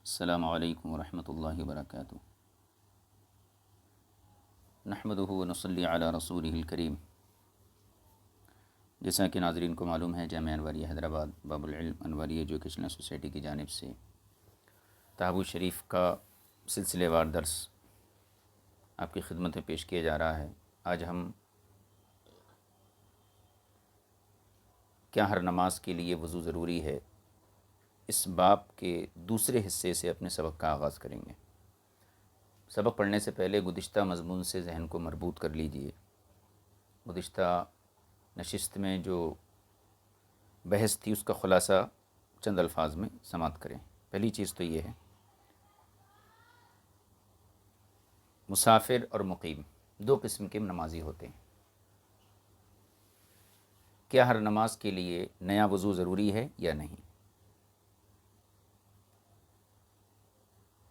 السلام علیکم ورحمۃ اللہ وبرکاتہ۔ نحمدہ ونصلی علی رسولہ الکریم۔ جیسا کہ ناظرین کو معلوم ہے، جامعہ انوریہ حیدرآباد باب العلم انوریہ ایجوکیشنل سوسائٹی کی جانب سے تحابو شریف کا سلسلے وار درس آپ کی خدمت میں پیش کیا جا رہا ہے۔ آج ہم کیا ہر نماز کے لیے وضو ضروری ہے، اس باب کے دوسرے حصے سے اپنے سبق کا آغاز کریں گے۔ سبق پڑھنے سے پہلے گزشتہ مضمون سے ذہن کو مربوط کر لیجئے۔ گزشتہ نشست میں جو بحث تھی اس کا خلاصہ چند الفاظ میں سماعت کریں۔ پہلی چیز تو یہ ہے، مسافر اور مقیم دو قسم کے نمازی ہوتے ہیں۔ کیا ہر نماز کے لیے نیا وضو ضروری ہے یا نہیں؟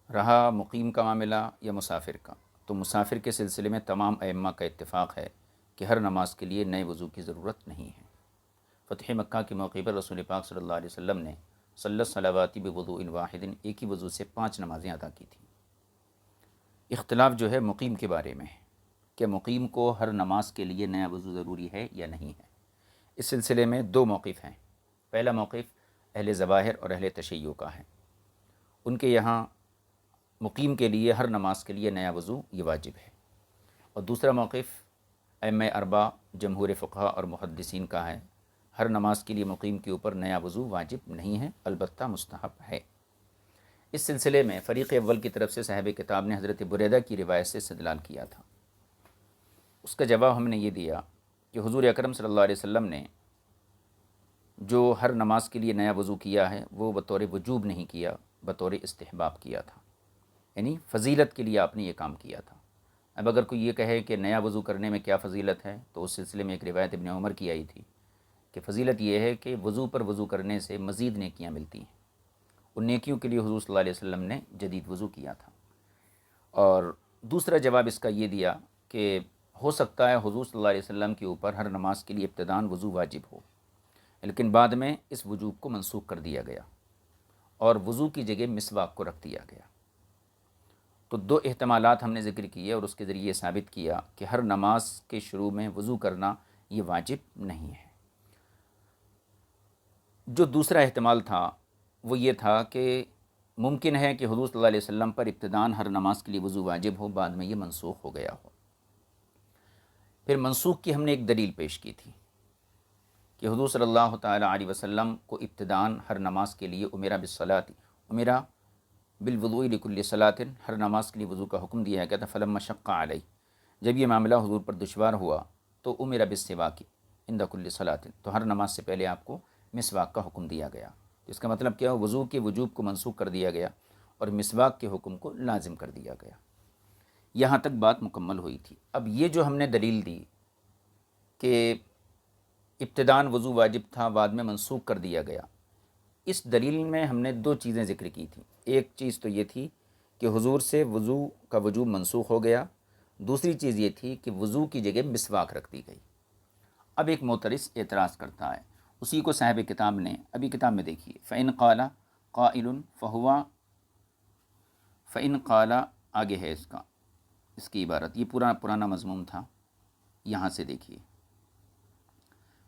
رہا مقیم کا معاملہ یا مسافر کا، تو مسافر کے سلسلے میں تمام ائمہ کا اتفاق ہے کہ ہر نماز کے لیے نئے وضو کی ضرورت نہیں ہے۔ فتح مکہ کے موقع پر رسول پاک صلی اللہ علیہ وسلم نے صلی الصلوات بوضوء واحد، ایک ہی وضو سے 5 نمازیں ادا کی تھیں۔ اختلاف جو ہے مقیم کے بارے میں ہے کہ مقیم کو ہر نماز کے لیے نیا وضو ضروری ہے یا نہیں ہے۔ اس سلسلے میں 2 موقف ہیں۔ پہلا موقف اہل ظواہر اور اہل تشیع کا ہے۔ ان کے یہاں مقیم کے لیے ہر نماز کے لیے نیا وضو یہ واجب ہے، اور دوسرا موقف ائمہ اربعہ جمہور فقہا اور محدثین کا ہے، ہر نماز کے لیے مقیم کے اوپر نیا وضو واجب نہیں ہے، البتہ مستحب ہے۔ اس سلسلے میں فریق اول کی طرف سے صاحب کتاب نے حضرت بریدہ کی روایت سے استدلال کیا تھا۔ اس کا جواب ہم نے یہ دیا کہ حضور اکرم صلی اللہ علیہ وسلم نے جو ہر نماز کے لیے نیا وضو کیا ہے وہ بطور وجوب نہیں کیا، بطور استحباب کیا تھا، یعنی فضیلت کے لیے آپ نے یہ کام کیا تھا۔ اب اگر کوئی یہ کہے کہ نیا وضو کرنے میں کیا فضیلت ہے، تو اس سلسلے میں ایک روایت ابن عمر کی آئی تھی کہ فضیلت یہ ہے کہ وضو پر وضو کرنے سے مزید نیکیاں ملتی ہیں۔ ان نیکیوں کے لیے حضور صلی اللہ علیہ وسلم نے جدید وضو کیا تھا۔ اور دوسرا جواب اس کا یہ دیا کہ ہو سکتا ہے حضور صلی اللہ علیہ وسلم کے اوپر ہر نماز کے لیے ابتداً وضو واجب ہو، لیکن بعد میں اس وجوب کو منسوخ کر دیا گیا اور وضو کی جگہ مسواک کو رکھ دیا گیا۔ تو 2 احتمالات ہم نے ذکر کیے اور اس کے ذریعے ثابت کیا کہ ہر نماز کے شروع میں وضو کرنا یہ واجب نہیں ہے۔ جو دوسرا احتمال تھا وہ یہ تھا کہ ممکن ہے کہ حضور صلی اللہ علیہ وسلم پر ابتداً ہر نماز کے لیے وضو واجب ہو، بعد میں یہ منسوخ ہو گیا ہو۔ پھر منسوخ کی ہم نے ایک دلیل پیش کی تھی کہ حضور صلی اللہ تعالی علیہ وسلم کو ابتداً ہر نماز کے لیے امرا بالوضوء لکل صلاۃ، ہر نماز کے لیے وضو کا حکم دیا گیا تھا۔ فلما شق علیہ، جب یہ معاملہ حضور پر دشوار ہوا تو امر بالسواک عند کل صلاۃ، تو ہر نماز سے پہلے آپ کو مسواک کا حکم دیا گیا۔ اس کا مطلب کیا، وضو کے وجوب کو منسوخ کر دیا گیا اور مسواک کے حکم کو لازم کر دیا گیا۔ یہاں تک بات مکمل ہوئی تھی۔ اب یہ جو ہم نے دلیل دی کہ ابتداً وضو واجب تھا، بعد میں منسوخ کر دیا گیا، اس دلیل میں ہم نے 2 چیزیں ذکر کی تھیں۔ ایک چیز تو یہ تھی کہ حضور سے وضو کا وجوب منسوخ ہو گیا، دوسری چیز یہ تھی کہ وضو کی جگہ مسواک رکھ دی گئی۔ اب ایک معترض اعتراض کرتا ہے، اسی کو صاحب کتاب نے ابھی کتاب میں دیکھیے، فَإِنْ قَالَ قَائِلٌ فَهُوَ، فَإِنْ قَالَ آگے ہے اس کی عبارت، یہ پرانا مضمون تھا، یہاں سے دیکھیے،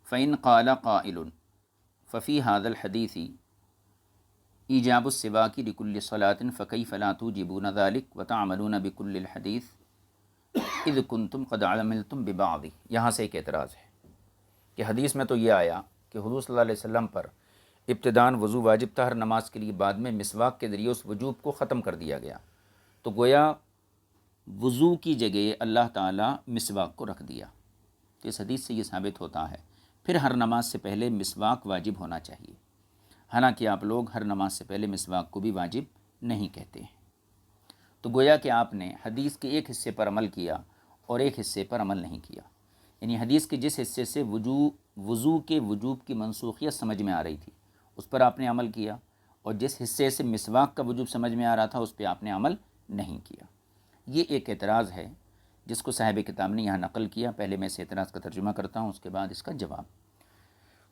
فَإِنْ قَالَ قَائِلٌ فَفِي هَذَا الْحَدِيثِ ایجاب السواک لکل صلاۃ فکیف لا توجبون ذلک وتعملون بکل الحدیث اذ کنتم قد عملتم ببعض۔ یہاں سے ایک اعتراض ہے کہ حدیث میں تو یہ آیا کہ حضور صلی اللہ علیہ وسلم پر ابتداً وضو واجب تھا ہر نماز کے لیے، بعد میں مسواک کے ذریعے اس وجوب کو ختم کر دیا گیا، تو گویا وضو کی جگہ اللہ تعالیٰ مسواک کو رکھ دیا۔ تو اس حدیث سے یہ ثابت ہوتا ہے پھر ہر نماز سے پہلے مسواک واجب ہونا چاہیے، حالانکہ آپ لوگ ہر نماز سے پہلے مسواک کو بھی واجب نہیں کہتے ہیں۔ تو گویا کہ آپ نے حدیث کے ایک حصے پر عمل کیا اور ایک حصے پر عمل نہیں کیا، یعنی حدیث کے جس حصے سے وضو کے وجوب کی منسوخیت سمجھ میں آ رہی تھی اس پر آپ نے عمل کیا، اور جس حصے سے مسواک کا وجوب سمجھ میں آ رہا تھا اس پہ آپ نے عمل نہیں کیا۔ یہ ایک اعتراض ہے جس کو صاحب کتاب نے یہاں نقل کیا۔ پہلے میں اس اعتراض کا ترجمہ کرتا ہوں، اس کے بعد اس کا جواب۔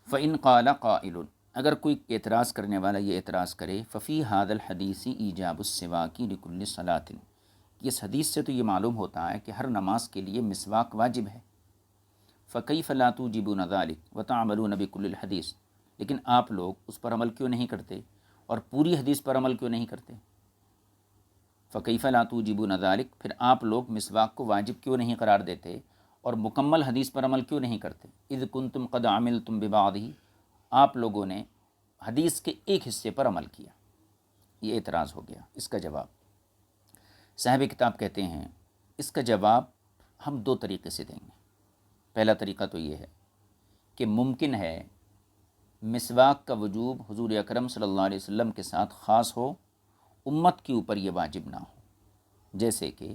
فَإِنْ قَالَ قَائِلٌ، اگر کوئی اعتراض کرنے والا یہ اعتراض کرے ففی حاد الحدیثی ایجاب السواکی لکل صلاۃ، اس حدیث سے تو یہ معلوم ہوتا ہے کہ ہر نماز کے لیے مسواک واجب ہے. فکیف لا توجبون ذلک وتعملون بکل الحدیث، لیکن آپ لوگ اس پر عمل کیوں نہیں کرتے اور پوری حدیث پر عمل کیوں نہیں کرتے؟ فکیف لا توجبون ذلک، پھر آپ لوگ مسواک کو واجب کیوں نہیں قرار دیتے اور مکمل حدیث پر عمل کیوں نہیں کرتے؟ اذ کنتم قد عملتم ببعضہ، آپ لوگوں نے حدیث کے ایک حصے پر عمل کیا. یہ اعتراض ہو گیا. اس کا جواب صاحب کتاب کہتے ہیں اس کا جواب ہم دو طریقے سے دیں گے. پہلا طریقہ تو یہ ہے کہ ممکن ہے مسواک کا وجوب حضور اکرم صلی اللہ علیہ وسلم کے ساتھ خاص ہو، امت کے اوپر یہ واجب نہ ہو. جیسے کہ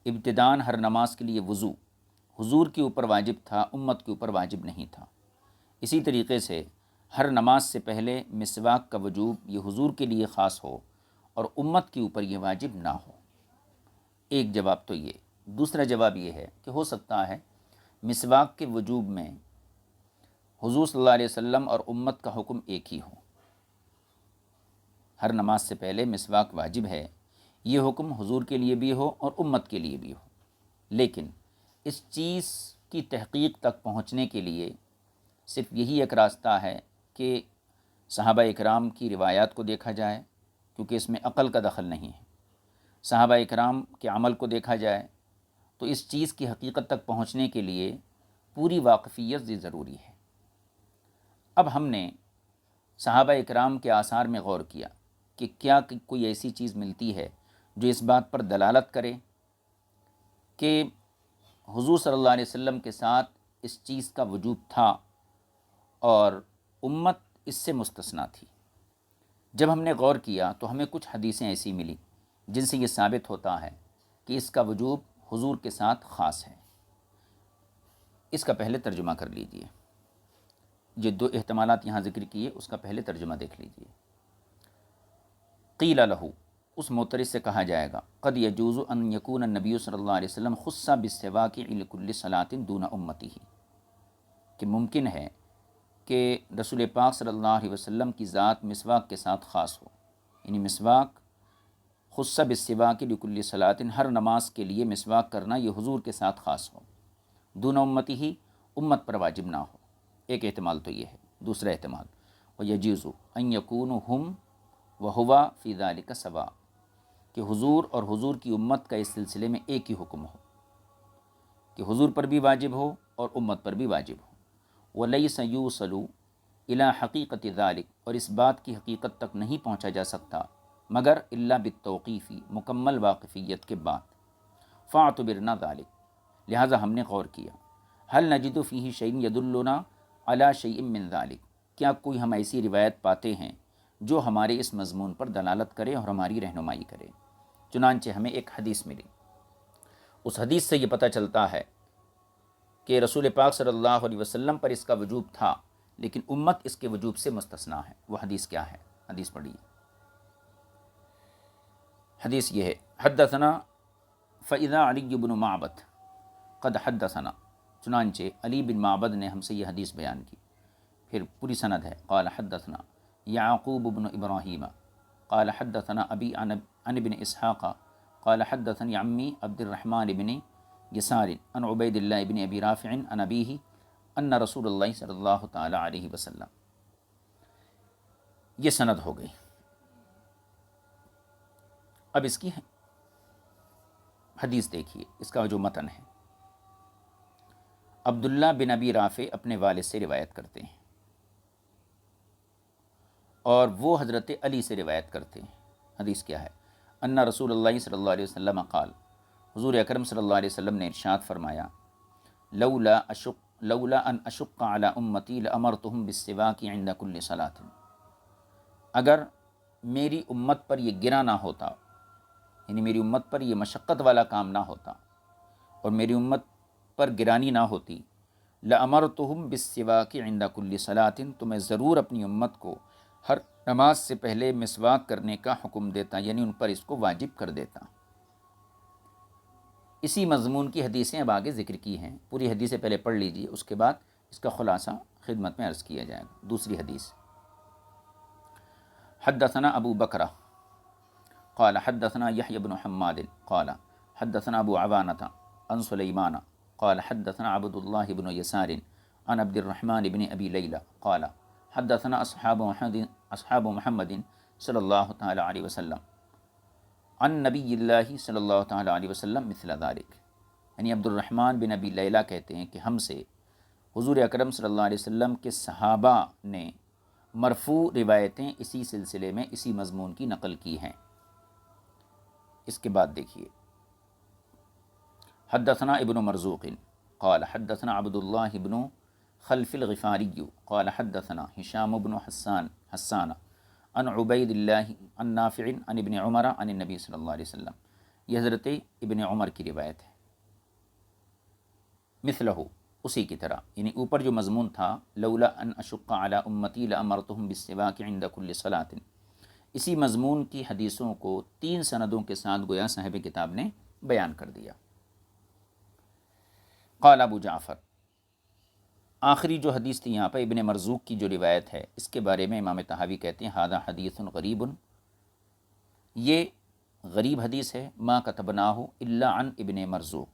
ابتداً ہر نماز کے لیے وضو حضور کے اوپر واجب تھا، امت کے اوپر واجب نہیں تھا. اسی طریقے سے ہر نماز سے پہلے مسواک کا وجوب یہ حضور کے لیے خاص ہو اور امت کے اوپر یہ واجب نہ ہو. ایک جواب تو یہ. دوسرا جواب یہ ہے کہ ہو سکتا ہے مسواک کے وجوب میں حضور صلی اللہ علیہ وسلم اور امت کا حکم ایک ہی ہو. ہر نماز سے پہلے مسواک واجب ہے، یہ حکم حضور کے لیے بھی ہو اور امت کے لیے بھی ہو. لیکن اس چیز کی تحقیق تک پہنچنے کے لیے صرف یہی ایک راستہ ہے کہ صحابہ اکرام کی روایات کو دیکھا جائے، کیونکہ اس میں عقل کا دخل نہیں ہے. صحابہ اکرام کے عمل کو دیکھا جائے. تو اس چیز کی حقیقت تک پہنچنے کے لیے پوری واقفیت ضروری ہے. اب ہم نے صحابہ اکرام کے آثار میں غور کیا کہ کیا کوئی ایسی چیز ملتی ہے جو اس بات پر دلالت کرے کہ حضور صلی اللہ علیہ وسلم کے ساتھ اس چیز کا وجود تھا اور امت اس سے مستثنیٰ تھی. جب ہم نے غور کیا تو ہمیں کچھ حدیثیں ایسی ملی جن سے یہ ثابت ہوتا ہے کہ اس کا وجوب حضور کے ساتھ خاص ہے. اس کا پہلے ترجمہ کر لیجئے. یہ دو احتمالات یہاں ذکر کیے، اس کا پہلے ترجمہ دیکھ لیجئے. قیل لہو، اس معترض سے کہا جائے گا قد یجوز ان یکون النبی صلی اللہ علیہ وسلم خص بالسواک لکل صلاۃ دون امتہ، کہ ممکن ہے کہ رسول پاک صلی اللہ علیہ وسلم کی ذات مسواک کے ساتھ خاص ہو، یعنی مسواک خص بالسواک لکل صلاۃ، ہر نماز کے لیے مسواک کرنا یہ حضور کے ساتھ خاص ہو، دون امتہ، امت پر واجب نہ ہو. ایک احتمال تو یہ ہے. دوسرا احتمال ویجوز ان یکونوا ہم وہوا فی ذلک سوا، کہ حضور اور حضور کی امت کا اس سلسلے میں ایک ہی حکم ہو، کہ حضور پر بھی واجب ہو اور امت پر بھی واجب ہو. ولیس یوصل الی حقیقت ذلک، اور اس بات کی حقیقت تک نہیں پہنچا جا سکتا مگر الا بالتوقیفی، مکمل واقفیت کے بعد. فاعتبرنا ذلک، لہٰذا ہم نے غور کیا. هل نجد فیہ شیء یدلنا علی شیء من ذلک، کیا کوئی ہم ایسی روایت پاتے ہیں جو ہمارے اس مضمون پر دلالت کرے اور ہماری رہنمائی کرے. چنانچہ ہمیں ایک حدیث ملی. اس حدیث سے یہ پتہ چلتا ہے کہ رسول پاک صلی اللہ علیہ وسلم پر اس کا وجوب تھا، لیکن امت اس کے وجوب سے مستثنیٰ ہے. وہ حدیث کیا ہے؟ حدیث پڑھیے. حدیث یہ ہے حدثنا فإذا علی بن معبد قد حدثنا، چنانچہ علی بن معبد نے ہم سے یہ حدیث بیان کی. پھر پوری سند ہے. قال حدثنا یعقوب بن ابراہیم قال حدثنا ابی عن ابن اسحاق قال حدثني عمی عبد الرحمن بن یسار عن عبید اللہ بن ابی رافع عن ابیہ ان رسول اللہ صلی اللہ تعالی علیہ وسلم. یہ سند ہو گئی. اب اس کی حدیث دیکھیے، اس کا جو متن ہے. عبداللہ بن ابی رافع اپنے والد سے روایت کرتے ہیں اور وہ حضرت علی سے روایت کرتے ہیں. حدیث کیا ہے؟ ان رسول اللہ صلی اللہ علیہ وسلم قال، حضور اکرم صلی اللہ علیہ وسلم نے ارشاد فرمایا لولا ان اشق علی امتی لامرتهم بالسواک عند کل صلاۃ، اگر میری امت پر یہ گرا نہ ہوتا، یعنی میری امت پر یہ مشقت والا کام نہ ہوتا اور میری امت پر گرانی نہ ہوتی، لامرتهم بالسواک عند کل صلاۃ، تو میں ضرور اپنی امت کو ہر نماز سے پہلے مسواک کرنے کا حکم دیتا، یعنی ان پر اس کو واجب کر دیتا. اسی مضمون کی حدیثیں اب آگے ذکر کی ہیں. پوری حدیثیں پہلے پڑھ لیجیے، اس کے بعد اس کا خلاصہ خدمت میں عرض کیا جائے گا. دوسری حدیث حدثنا ابو بکرہ قال حدثنا یحیی بن حماد قال حدثنا ابو عوانة عن سلیمان قال حدثنا عبد الله بن يسار عن عبد الرحمن بن ابی لیلى قال حدثنا اصحاب محمد صلی اللہ تعالی علیہ وسلم عن نبی اللہ صلی اللہ تعالی علیہ وسلم مثل ذلك، یعنی عبد الرحمن بن ابی لیلہ کہتے ہیں کہ ہم سے حضور اکرم صلی اللہ علیہ وسلم کے صحابہ نے مرفوع روایتیں اسی سلسلے میں اسی مضمون کی نقل کی ہیں۔ اس کے بعد دیکھیے، حدثنا ابن مرزوق قال حدثنا عبد الله بن خلف الغفاری قال حدثنا ہشام بن حسان عن عبید اللہ عن نافع عن ابن عمر عن النبی صلی اللہ علیہ وسلم، یہ حضرت ابن عمر کی روایت ہے۔ مثلہ، اسی کی طرح، یعنی اوپر جو مضمون تھا لولا ان اشق علی امتی لامرتهم بالسواک عند کل صلاۃ، اسی مضمون کی حدیثوں کو 3 سندوں کے ساتھ گویا صاحب کتاب نے بیان کر دیا۔ قال ابو جعفر، آخری جو حدیث تھی یہاں پہ ابن مرزوق کی جو روایت ہے، اس کے بارے میں امام طحاوی کہتے ہیں ھذا حدیث غریب، یہ غریب حدیث ہے، ما کتبناہ الا عن ابن مرزوق،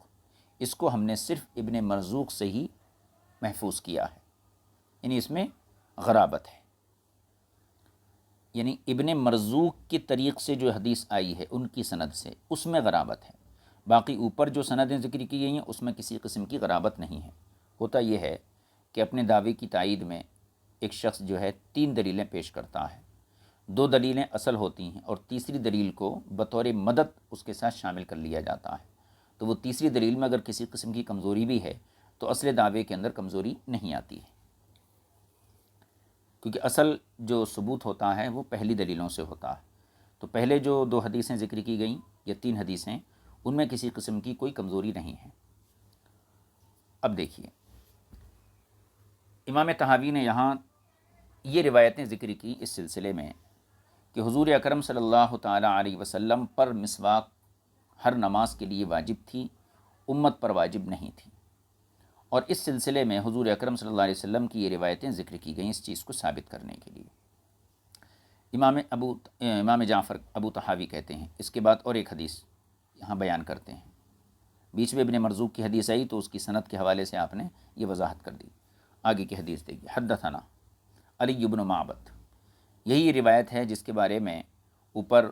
اس کو ہم نے صرف ابن مرزوق سے ہی محفوظ کیا ہے، یعنی اس میں غرابت ہے، یعنی ابن مرزوق کی طریق سے جو حدیث آئی ہے ان کی سند سے، اس میں غرابت ہے، باقی اوپر جو سندیں ذکر کی گئی ہیں اس میں کسی قسم کی غرابت نہیں ہے۔ ہوتا یہ ہے کہ اپنے دعوے کی تائید میں ایک شخص جو ہے 3 دلیلیں پیش کرتا ہے، 2 دلیلیں اصل ہوتی ہیں اور تیسری دلیل کو بطور مدد اس کے ساتھ شامل کر لیا جاتا ہے، تو وہ تیسری دلیل میں اگر کسی قسم کی کمزوری بھی ہے تو اصل دعوے کے اندر کمزوری نہیں آتی ہے، کیونکہ اصل جو ثبوت ہوتا ہے وہ پہلی دلیلوں سے ہوتا ہے۔ تو پہلے جو 2 حدیثیں ذکر کی گئیں یا 3 حدیثیں، ان میں کسی قسم کی کوئی کمزوری نہیں ہے۔ اب دیکھیے، امام طحاوی نے یہاں یہ روایتیں ذکر کی اس سلسلے میں کہ حضور اکرم صلی اللہ تعالی علیہ وسلم پر مسواک ہر نماز کے لیے واجب تھی، امت پر واجب نہیں تھی، اور اس سلسلے میں حضور اکرم صلی اللہ علیہ وسلم کی یہ روایتیں ذکر کی گئیں اس چیز کو ثابت کرنے کے لیے۔ امام جعفر ابو طحاوی کہتے ہیں، اس کے بعد اور ایک حدیث یہاں بیان کرتے ہیں، بیچ میں ابن مرزوق کی حدیث آئی تو اس کی سند کے حوالے سے آپ نے یہ وضاحت کر دی۔ آگے کی حدیث دیکھیے، حدثنا علی بن معبد، یہی روایت ہے جس کے بارے میں اوپر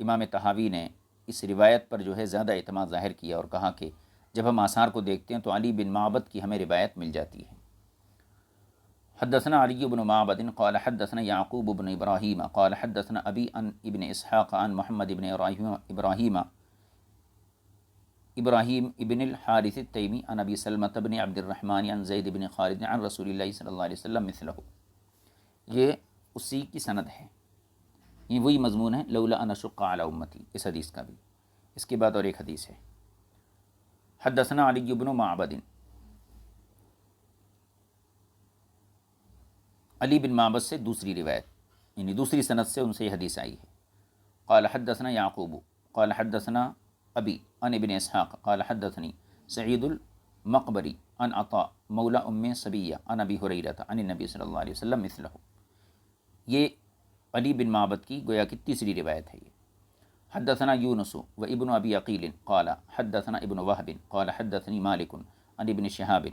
امام طحاوی نے اس روایت پر جو ہے زیادہ اعتماد ظاہر کیا اور کہا کہ جب ہم آثار کو دیکھتے ہیں تو علی بن معبد کی ہمیں روایت مل جاتی ہے۔ حدثنا علی بن معبد قال حدثنا یعقوب بن ابراہیم قال حدثنا ابی عن ابن اسحاق عن محمد بن ابراہیم ابن الحارث التیمی عن ابی سلمۃ بن عبد الرحمن عن زید بن خالد عن رسول اللہ صلی اللہ علیہ وسلم مثلہ، یہ اسی کی سند ہے، یہ وہی مضمون ہے لولا ان اشق علی امتی، اس حدیث کا بھی۔ اس کے بعد اور ایک حدیث ہے، حدثنا علی بن معبد، علی بن معبد سے دوسری روایت، یعنی دوسری سند سے ان سے یہ حدیث آئی ہے۔ قال حدثنا یعقوب قال حدثنا ابی عن ابن اسحاق قال حدثنی سعید المقبری عن عطاء مولا ام صبیہ عن ابی ہریرہ عن النبی صلی اللہ علیہ وسلم مثلہ، یہ علی بن معبد کی گویا کی تیسری روایت ہے۔ یہ حدثنا یونس و ابن ابی عقیل قال حدثنا ابن وہب قال حدثنی مالک عن ابن شہاب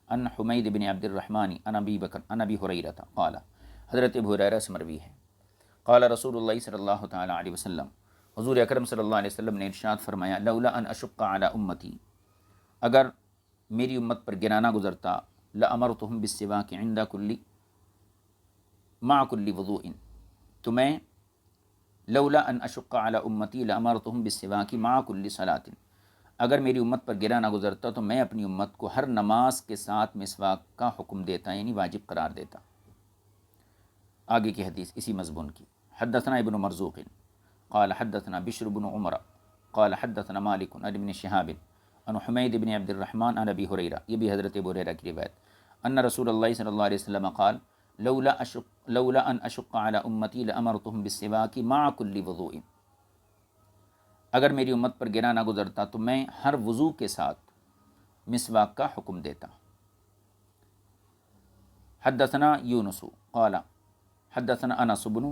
عن حمید بن عبد الرحمن عن ابی بکر عن ابی ہریرہ قال، حضرت ابو ہریرہ سے مروی ہے، قال رسول اللہ صلی اللہ تعالی علیہ وسلم، حضور اکرم صلی اللہ علیہ وسلم نے ارشاد فرمایا، لولا ان اشق علی امتی، اگر میری امت پر گرانا گزرتا، لامرتہم بالسواک عند کل مع کل وضوء، تو میں لولا ان اشق علی امتی لامرتہم بالسواک مع کل صلاۃ، اگر میری امت پر گرا نہ گزرتا تو میں اپنی امت کو ہر نماز کے ساتھ مسواک کا حکم دیتا، یعنی واجب قرار دیتا۔ آگے کی حدیث اسی مضمون کی، حدثنا ابن مرزوق قال حدثنا بشر بن عمر قال حدثنا مالک عن ابن شہاب عن حمید بن عبد الرحمن عن ابی ہریرہ، یہ بھی حضرت ابو ہریرہ کی روایت، ان رسول اللہ صلی اللہ علیہ وسلم قال، لولا ان اشق علی امتی لامرتہم بالسواک مع کل وضوء، اگر میری امت پر گرا نہ گزرتا تو میں ہر وضو کے ساتھ مسواک کا حکم دیتا۔ حدثنا یونس قال حدثنا انس بن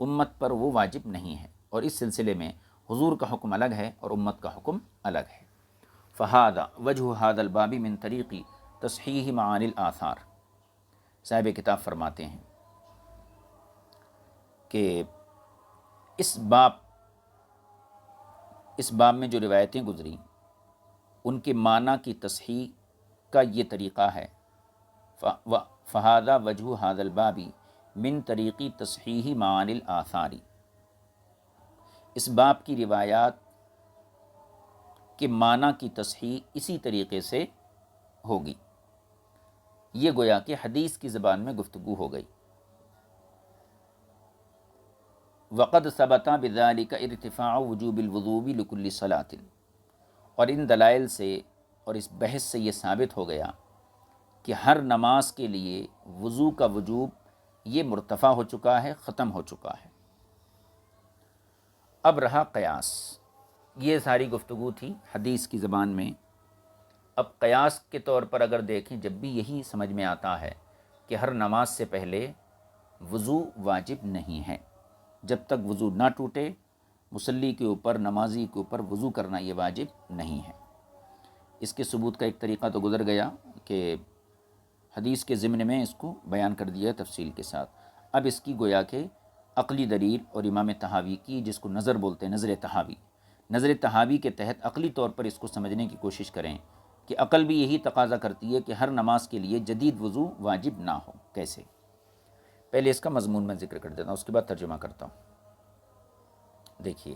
امت پر وہ واجب نہیں ہے، اور اس سلسلے میں حضور کا حکم الگ ہے اور امت کا حکم الگ ہے۔ فہذا وجہ هذا الباب من طریق تصحیح معانی الآثار، صاحب کتاب فرماتے ہیں کہ اس باب میں جو روایتیں گزری ان کے معنی کی تصحیح کا یہ طریقہ ہے۔ فہذا وجہ هذا الباب من طریق تصحیح معانی الآثار، اس باب کی روایات کے معنی کی تصحیح اسی طریقے سے ہوگی۔ یہ گویا کہ حدیث کی زبان میں گفتگو ہو گئی۔ وقد ثبت بذلك ارتفاع وجوب الوضوء لكل صلاة، اور ان دلائل سے اور اس بحث سے یہ ثابت ہو گیا کہ ہر نماز کے لیے وضو کا وجوب یہ مرتفع ہو چکا ہے، ختم ہو چکا ہے۔ اب رہا قیاس، یہ ساری گفتگو تھی حدیث کی زبان میں۔ اب قیاس کے طور پر اگر دیکھیں، جب بھی یہی سمجھ میں آتا ہے کہ ہر نماز سے پہلے وضو واجب نہیں ہے، جب تک وضو نہ ٹوٹے مصلی کے اوپر، نمازی کے اوپر وضو کرنا یہ واجب نہیں ہے۔ اس کے ثبوت کا ایک طریقہ تو گزر گیا کہ حدیث کے ضمن میں اس کو بیان کر دیا تفصیل کے ساتھ۔ اب اس کی گویا کہ عقلی دلیل اور امام طحاوی کی، جس کو نظر بولتے ہیں، نظر طحاوی کے تحت عقلی طور پر اس کو سمجھنے کی کوشش کریں کہ عقل بھی یہی تقاضا کرتی ہے کہ ہر نماز کے لیے جدید وضو واجب نہ ہو۔ کیسے؟ پہلے اس کا مضمون میں ذکر کر دیتا ہوں، اس کے بعد ترجمہ کرتا ہوں۔ دیکھیے،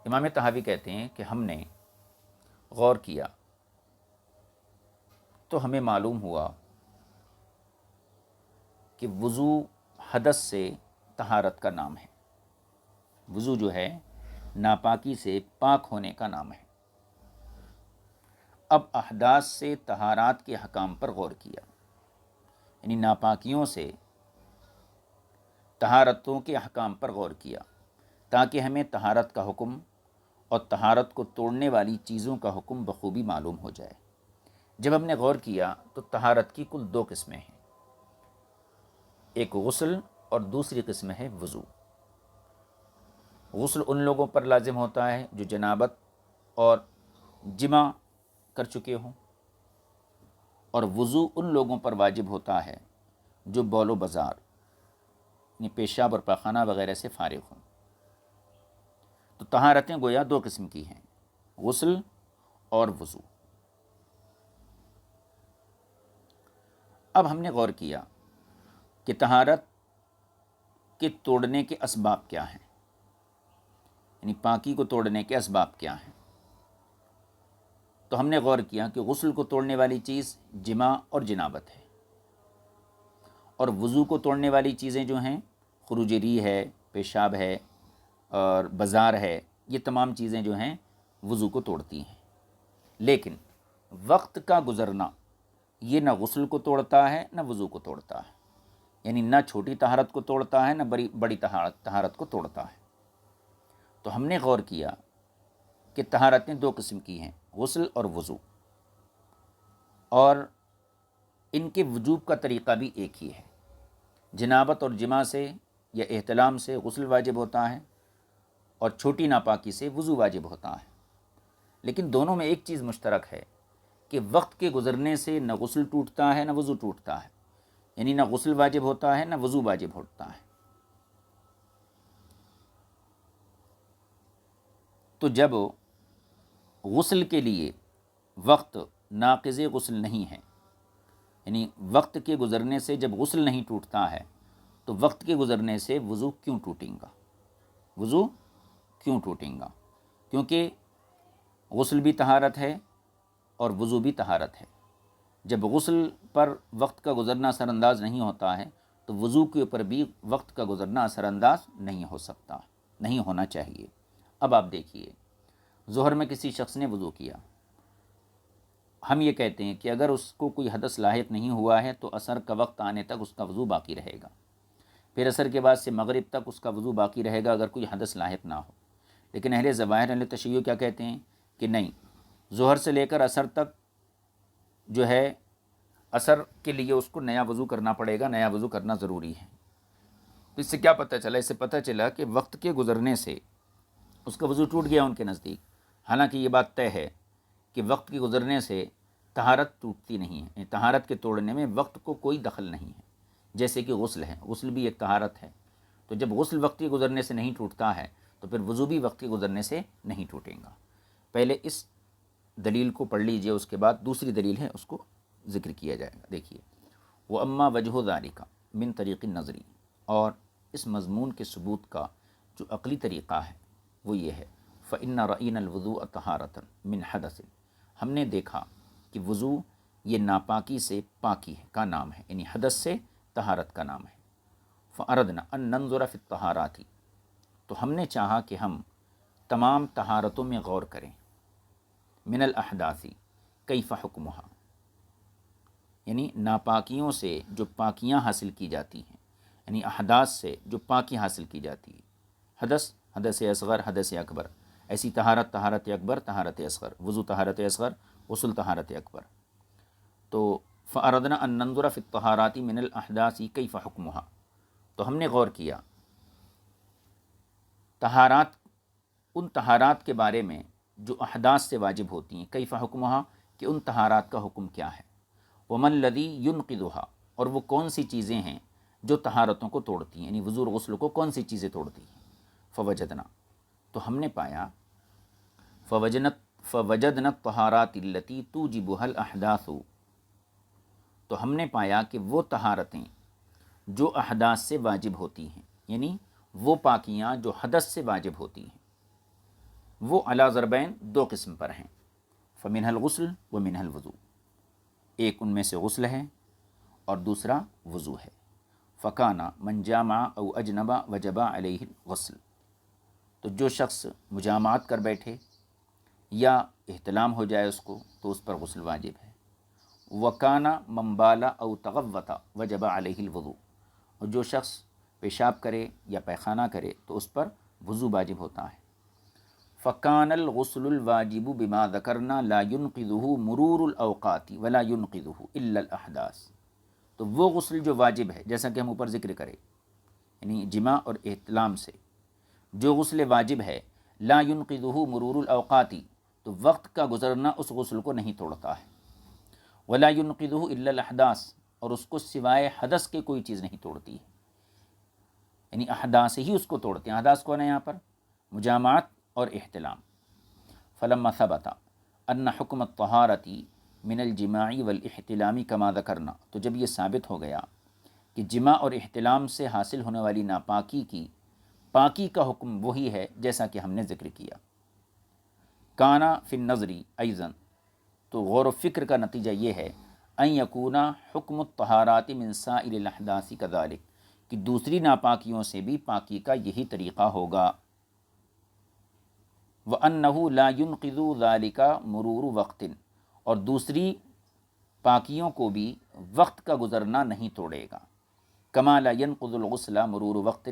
امام طحاوی کہتے ہیں کہ ہم نے غور کیا تو ہمیں معلوم ہوا کہ وضو حدث سے طہارت کا نام ہے۔ وضو جو ہے ناپاکی سے پاک ہونے کا نام ہے۔ اب احداث سے طہارات کے حکام پر غور کیا، یعنی ناپاکیوں سے طہارتوں کے احکام پر غور کیا، تاکہ ہمیں طہارت کا حکم اور طہارت کو توڑنے والی چیزوں کا حکم بخوبی معلوم ہو جائے۔ جب ہم نے غور کیا تو طہارت کی کل دو قسمیں ہیں، ایک غسل اور دوسری قسم ہے وضو۔ غسل ان لوگوں پر لازم ہوتا ہے جو جنابت اور جمع کر چکے ہوں، اور وضو ان لوگوں پر واجب ہوتا ہے جو بول و بازار، یعنی پیشاب اور پاخانہ وغیرہ سے فارغ ہوں۔ تو طہارتیں گویا دو قسم کی ہیں، غسل اور وضو۔ اب ہم نے غور کیا کہ طہارت کے توڑنے کے اسباب کیا ہیں، یعنی پاکی کو توڑنے کے اسباب کیا ہیں۔ تو ہم نے غور کیا کہ غسل کو توڑنے والی چیز جماع اور جنابت ہے، اور وضو کو توڑنے والی چیزیں جو ہیں خروج ریح ہے، پیشاب ہے اور بزار ہے، یہ تمام چیزیں جو ہیں وضو کو توڑتی ہیں۔ لیکن وقت کا گزرنا یہ نہ غسل کو توڑتا ہے نہ وضو کو توڑتا ہے، یعنی نہ چھوٹی طہارت کو توڑتا ہے نہ بڑی طہارت کو توڑتا ہے۔ تو ہم نے غور کیا کہ طہارتیں دو قسم کی ہیں، غسل اور وضو، اور ان کے وجوب کا طریقہ بھی ایک ہی ہے۔ جنابت اور جماع سے یا احتلام سے غسل واجب ہوتا ہے، اور چھوٹی ناپاکی سے وضو واجب ہوتا ہے۔ لیکن دونوں میں ایک چیز مشترک ہے کہ وقت کے گزرنے سے نہ غسل ٹوٹتا ہے نہ وضو ٹوٹتا ہے، یعنی نہ غسل واجب ہوتا ہے نہ وضو واجب ہوتا ہے۔ تو جب غسل کے لیے وقت ناقض غسل نہیں ہے، یعنی وقت کے گزرنے سے جب غسل نہیں ٹوٹتا ہے، تو وقت کے گزرنے سے وضو کیوں ٹوٹیں گا؟ وضو کیوں ٹوٹیں گا؟ کیونکہ غسل بھی طہارت ہے اور وضو بھی طہارت ہے۔ جب غسل پر وقت کا گزرنا اثر انداز نہیں ہوتا ہے تو وضو کے اوپر بھی وقت کا گزرنا اثر انداز نہیں ہو سکتا، نہیں ہونا چاہیے۔ اب آپ دیکھیے، ظہر میں کسی شخص نے وضو کیا، ہم یہ کہتے ہیں کہ اگر اس کو کوئی حدث لاحق نہیں ہوا ہے تو عصر کا وقت آنے تک اس کا وضو باقی رہے گا، پھر عصر کے بعد سے مغرب تک اس کا وضو باقی رہے گا اگر کوئی حدث لاحق نہ ہو۔ لیکن اہل ظواہر، اہل تشیع کیا کہتے ہیں کہ نہیں، ظہر سے لے کر عصر تک جو ہے عصر کے لیے اس کو نیا وضو کرنا پڑے گا، نیا وضو کرنا ضروری ہے۔ تو اس سے کیا پتہ چلا؟ اس سے پتہ چلا کہ وقت کے گزرنے سے اس کا وضو ٹوٹ گیا ان کے نزدیک، حالانکہ یہ بات طے ہے کہ وقت کے گزرنے سے طہارت ٹوٹتی نہیں ہے، طہارت کے توڑنے میں وقت کو کوئی دخل نہیں ہے، جیسے کہ غسل ہے، غسل بھی ایک طہارت ہے، تو جب غسل وقت کے گزرنے سے نہیں ٹوٹتا ہے تو پھر وضو بھی وقت کے گزرنے سے نہیں ٹوٹے گا۔ پہلے اس دلیل کو پڑھ لیجئے، اس کے بعد دوسری دلیل ہے اس کو ذکر کیا جائے گا۔ دیکھیے، وہ اما وجہ ذالک من طریق نظری، اور اس مضمون کے ثبوت کا جو عقلی طریقہ ہے وہ یہ ہے، فإن رأینا الوضوء طہارۃ من حدث، ہم نے دیکھا کہ وضو یہ ناپاکی سے پاکی کا نام ہے، یعنی حدث سے طہارت کا نام ہے۔ فأردنا ان ننظر فی الطہارات، تو ہم نے چاہا کہ ہم تمام طہارتوں میں غور کریں، من الاحداث کیف حکمها، یعنی ناپاکیوں سے جو پاکیاں حاصل کی جاتی ہیں، یعنی احداث سے جو پاکی حاصل کی جاتی ہے، حدث اصغر، حدث اکبر، ایسی طہارت اکبر، طہارت اصغر، وضو طہارت اصغر، غسل طہارت اکبر۔ تو فأردنا ان ننظر فی الطہارات من الاحداث کیف حکمها، تو ہم نے غور کیا طہارات، ان طہارات کے بارے میں جو احداث سے واجب ہوتی ہیں، کیف حکمها، کہ ان طہارات کا حکم کیا ہے، ومن الذی ینقضها، اور وہ کون سی چیزیں ہیں جو طہارتوں کو توڑتی ہیں، یعنی وضو اور غسل کو کون سی چیزیں توڑتی ہیں۔ فوجدنا، تو ہم نے پایا، فوجدنا الطہارات التی توجبها الاحداث، تو ہم نے پایا کہ وہ طہارتیں جو احداث سے واجب ہوتی ہیں، یعنی وہ پاکیاں جو حدث سے واجب ہوتی ہیں، وہ علی ضربین، دو قسم پر ہیں، فمنہ الغسل ومنہ الوضو، ایک ان میں سے غسل ہے اور دوسرا وضو ہے۔ فکانا من جامع او اجنب وجب علیہ الغسل، تو جو شخص مجامعات کر بیٹھے یا احتلام ہو جائے اس کو تو اس پر غسل واجب ہے۔ وکانا من بال او تغوط وجب علیہ الوضو، اور جو شخص پیشاب کرے یا پیخانہ کرے تو اس پر وضو واجب ہوتا ہے۔ فکان الغسل الواجب بما ذکرنا لا ينقضه مرور الاوقات ولا ينقضه الا الاحداث، تو وہ غسل جو واجب ہے، جیسا کہ ہم اوپر ذکر کریں، یعنی جماع اور احتلام سے جو غسل واجب ہے، لا ينقضه مرور الاوقات، تو وقت کا گزرنا اس غسل کو نہیں توڑتا ہے، ولا ينقضه الا الاحداث، اور اس کو سوائے حدث کے کوئی چیز نہیں توڑتی ہے، یعنی احداث ہی اس کو توڑتے ہیں۔ احداث کون ہے یہاں پر؟ مجامعات اور احتلام۔ فلما ثبت ان حکم الطہارۃ من الجماع والاحتلام کما ذکرنا، تو جب یہ ثابت ہو گیا کہ جماع اور احتلام سے حاصل ہونے والی ناپاکی کی پاکی کا حکم وہی ہے جیسا کہ ہم نے ذکر کیا، کانا فی النظری ایضا، تو غور و فکر کا نتیجہ یہ ہے، ان یکون حکم الطہارات من سائر الاحداث کذالک، کہ دوسری ناپاکیوں سے بھی پاکی کا یہی طریقہ ہوگا۔ وَأَنَّهُ لَا يُنْقِذُ ذَلِكَ مرور وقت، اور دوسری پاکیوں کو بھی وقت کا گزرنا نہیں توڑے گا، كَمَا لَا يَنْقُذُ الْغُسْلَ مرور وقت،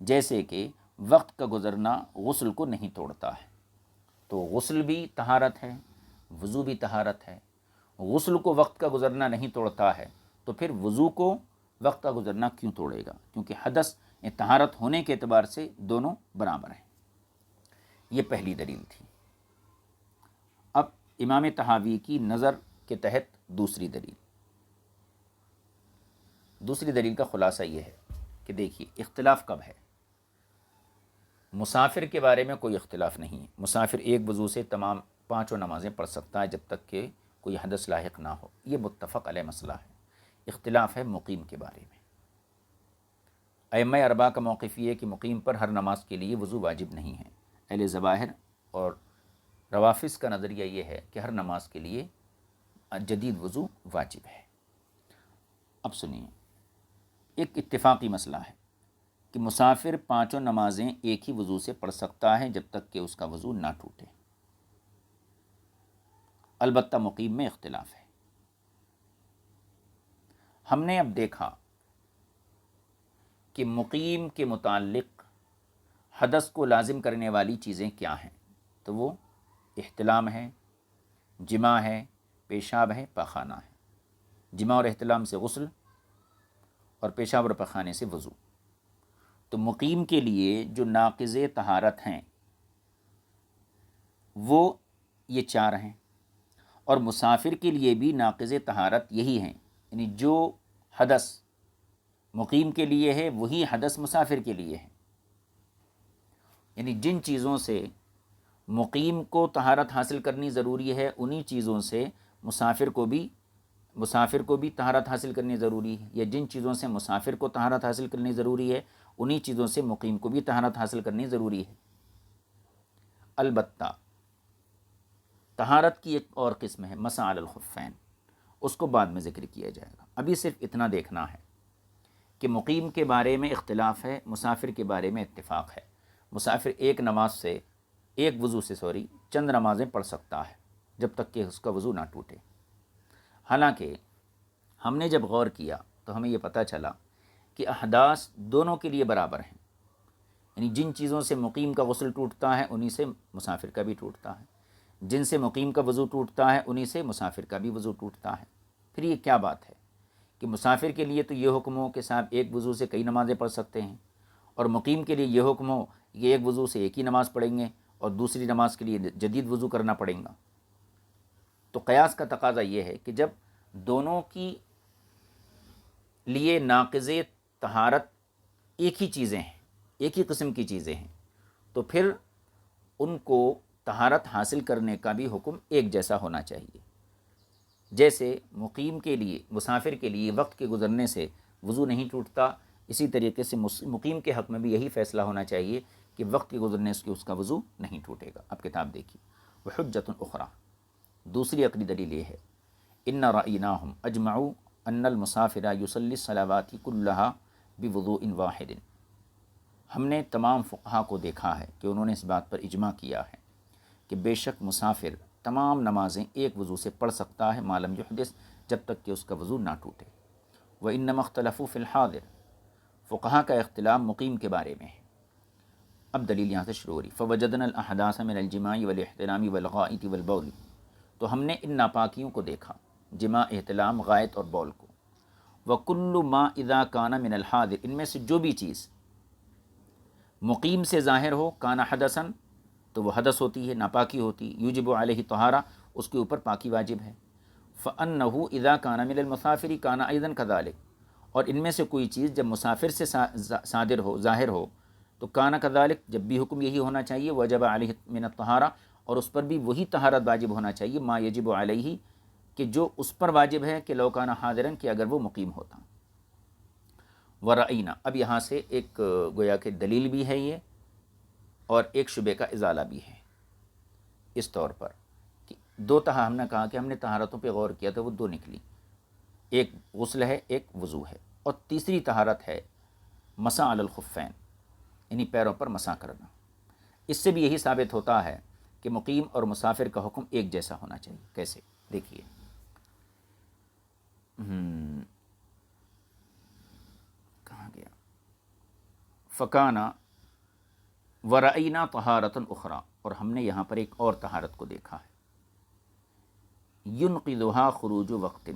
جیسے کہ وقت کا گزرنا غسل کو نہیں توڑتا ہے۔ تو غسل بھی طہارت ہے، وضو بھی طہارت ہے، غسل کو وقت کا گزرنا نہیں توڑتا ہے تو پھر وضو کو وقت کا گزرنا کیوں توڑے گا؟ کیونکہ حدث طہارت ہونے کے اعتبار سے دونوں برابر ہیں۔ یہ پہلی دلیل تھی۔ اب امام طحاوی کی نظر کے تحت دوسری دلیل کا خلاصہ یہ ہے کہ دیکھیے، اختلاف کب ہے؟ مسافر کے بارے میں کوئی اختلاف نہیں ہے، مسافر ایک وضو سے تمام پانچوں نمازیں پڑھ سکتا ہے جب تک کہ کوئی حدث لاحق نہ ہو، یہ متفق علیہ مسئلہ ہے۔ اختلاف ہے مقیم کے بارے میں۔ ائمہ اربعہ کا موقف یہ ہے کہ مقیم پر ہر نماز کے لیے وضو واجب نہیں ہے۔ اہل ظواہر اور روافظ کا نظریہ یہ ہے کہ ہر نماز کے لیے جدید وضو واجب ہے۔ اب سنیے، ایک اتفاقی مسئلہ ہے کہ مسافر پانچوں نمازیں ایک ہی وضو سے پڑھ سکتا ہے جب تک کہ اس کا وضو نہ ٹوٹے، البتہ مقیم میں اختلاف ہے۔ ہم نے اب دیکھا کہ مقیم کے متعلق حدث کو لازم کرنے والی چیزیں کیا ہیں، تو وہ احتلام ہے، جماع ہے، پیشاب ہے، پاخانہ ہے۔ جماع اور احتلام سے غسل، اور پیشاب اور پاخانے سے وضو۔ تو مقیم کے لیے جو ناقض طہارت ہیں وہ یہ 4 ہیں، اور مسافر کے لیے بھی ناقض طہارت یہی ہیں، یعنی جو حدث مقیم کے لیے ہے وہی حدث مسافر کے لیے ہے، یعنی جن چیزوں سے مقیم کو طہارت حاصل کرنی ضروری ہے انہی چیزوں سے مسافر کو بھی طہارت حاصل کرنی ضروری ہے، یا جن چیزوں سے مسافر کو طہارت حاصل کرنی ضروری ہے انہی چیزوں سے مقیم کو بھی طہارت حاصل کرنی ضروری ہے۔ البتہ طہارت کی ایک اور قسم ہے مسح علی الخفین، اس کو بعد میں ذکر کیا جائے گا، ابھی صرف اتنا دیکھنا ہے کہ مقیم کے بارے میں اختلاف ہے، مسافر کے بارے میں اتفاق ہے۔ مسافر ایک وضو سے چند نمازیں پڑھ سکتا ہے جب تک کہ اس کا وضو نہ ٹوٹے۔ حالانکہ ہم نے جب غور کیا تو ہمیں یہ پتہ چلا کہ احداث دونوں کے لیے برابر ہیں، یعنی جن چیزوں سے مقیم کا غسل ٹوٹتا ہے انہی سے مسافر کا بھی ٹوٹتا ہے، جن سے مقیم کا وضو ٹوٹتا ہے انہی سے مسافر کا بھی وضو ٹوٹتا ہے۔ پھر یہ کیا بات ہے کہ مسافر کے لیے تو یہ حکم ہو کہ صاحب ایک وضو سے کئی نمازیں پڑھ سکتے ہیں، اور مقیم کے لیے یہ حکم ہو کہ ایک وضو سے ایک ہی نماز پڑھیں گے اور دوسری نماز کے لیے جدید وضو کرنا پڑیں گا۔ تو قیاس کا تقاضا یہ ہے کہ جب دونوں کی لیے ناقض طہارت ایک ہی چیزیں ہیں، ایک ہی قسم کی چیزیں ہیں، تو پھر ان کو طہارت حاصل کرنے کا بھی حکم ایک جیسا ہونا چاہیے۔ جیسے مقیم کے لیے مسافر کے لیے وقت کے گزرنے سے وضو نہیں ٹوٹتا، اسی طریقے سے مقیم کے حق میں بھی یہی فیصلہ ہونا چاہیے کہ وقت کے گزرنے سے اس کا وضو نہیں ٹوٹے گا۔ اب کتاب دیکھیے، وحجۃ اخری، دوسری عقلی دلیل یہ ہے، ان رأیناہم اجمعوا ان المسافر یصلی الصلوات کلھا بوضوء واحد، ہم نے تمام فقہا کو دیکھا ہے کہ انہوں نے اس بات پر اجماع کیا ہے کہ بے شک مسافر تمام نمازیں ایک وضو سے پڑھ سکتا ہے ما لم یحدث، جب تک کہ اس کا وضو نہ ٹوٹے۔ وانما اختلفوا فی الحاضر، فقہا کا اختلاف مقیم کے بارے میں ہے۔ اب دلیل یہاں سے شروع ہو رہی، فوجدنا الاحداث من الجماع والاحتلام والغائط والبول، تو ہم نے ان ناپاکیوں کو دیکھا، جماع، احتلام، غائط اور بول کو۔ وکل ما اذا کان من الحاضر، ان میں سے جو بھی چیز مقیم سے ظاہر ہو، کان حدثن، تو وہ حدث ہوتی ہے، ناپاکی ہوتی، یوجب علیہ طہارہ، اس کے اوپر پاکی واجب ہے۔ فانہ اذا کان من المسافر کان ایضا کذلک، اور ان میں سے کوئی چیز جب مسافر سے صادر ہو، ظاہر ہو، تو کان کذلک، جب بھی حکم یہی ہونا چاہیے، وجب علیہ من الطہارہ، اور اس پر بھی وہی طہارت واجب ہونا چاہیے، ما یجب علیہ، کہ جو اس پر واجب ہے کہ لو کان حاضرن، کہ اگر وہ مقیم ہوتا۔ ورأینا، اب یہاں سے ایک گویا کہ دلیل بھی ہے یہ، اور ایک شبے کا ازالہ بھی ہے، اس طور پر کہ ہم نے کہا کہ ہم نے طہارتوں پہ غور کیا تو وہ 2 نکلی، ایک غسل ہے، ایک وضو ہے، اور تیسری طہارت ہے مسح علی الخفین، یعنی پیروں پر مسح کرنا۔ اس سے بھی یہی ثابت ہوتا ہے کہ مقیم اور مسافر کا حکم ایک جیسا ہونا چاہیے۔ کیسے؟ دیکھیے، کہاں گیا، فکانا ورأینا طہارۃ اخری، اور ہم نے یہاں پر ایک اور طہارت کو دیکھا ہے، ینقضھا خروج وقت،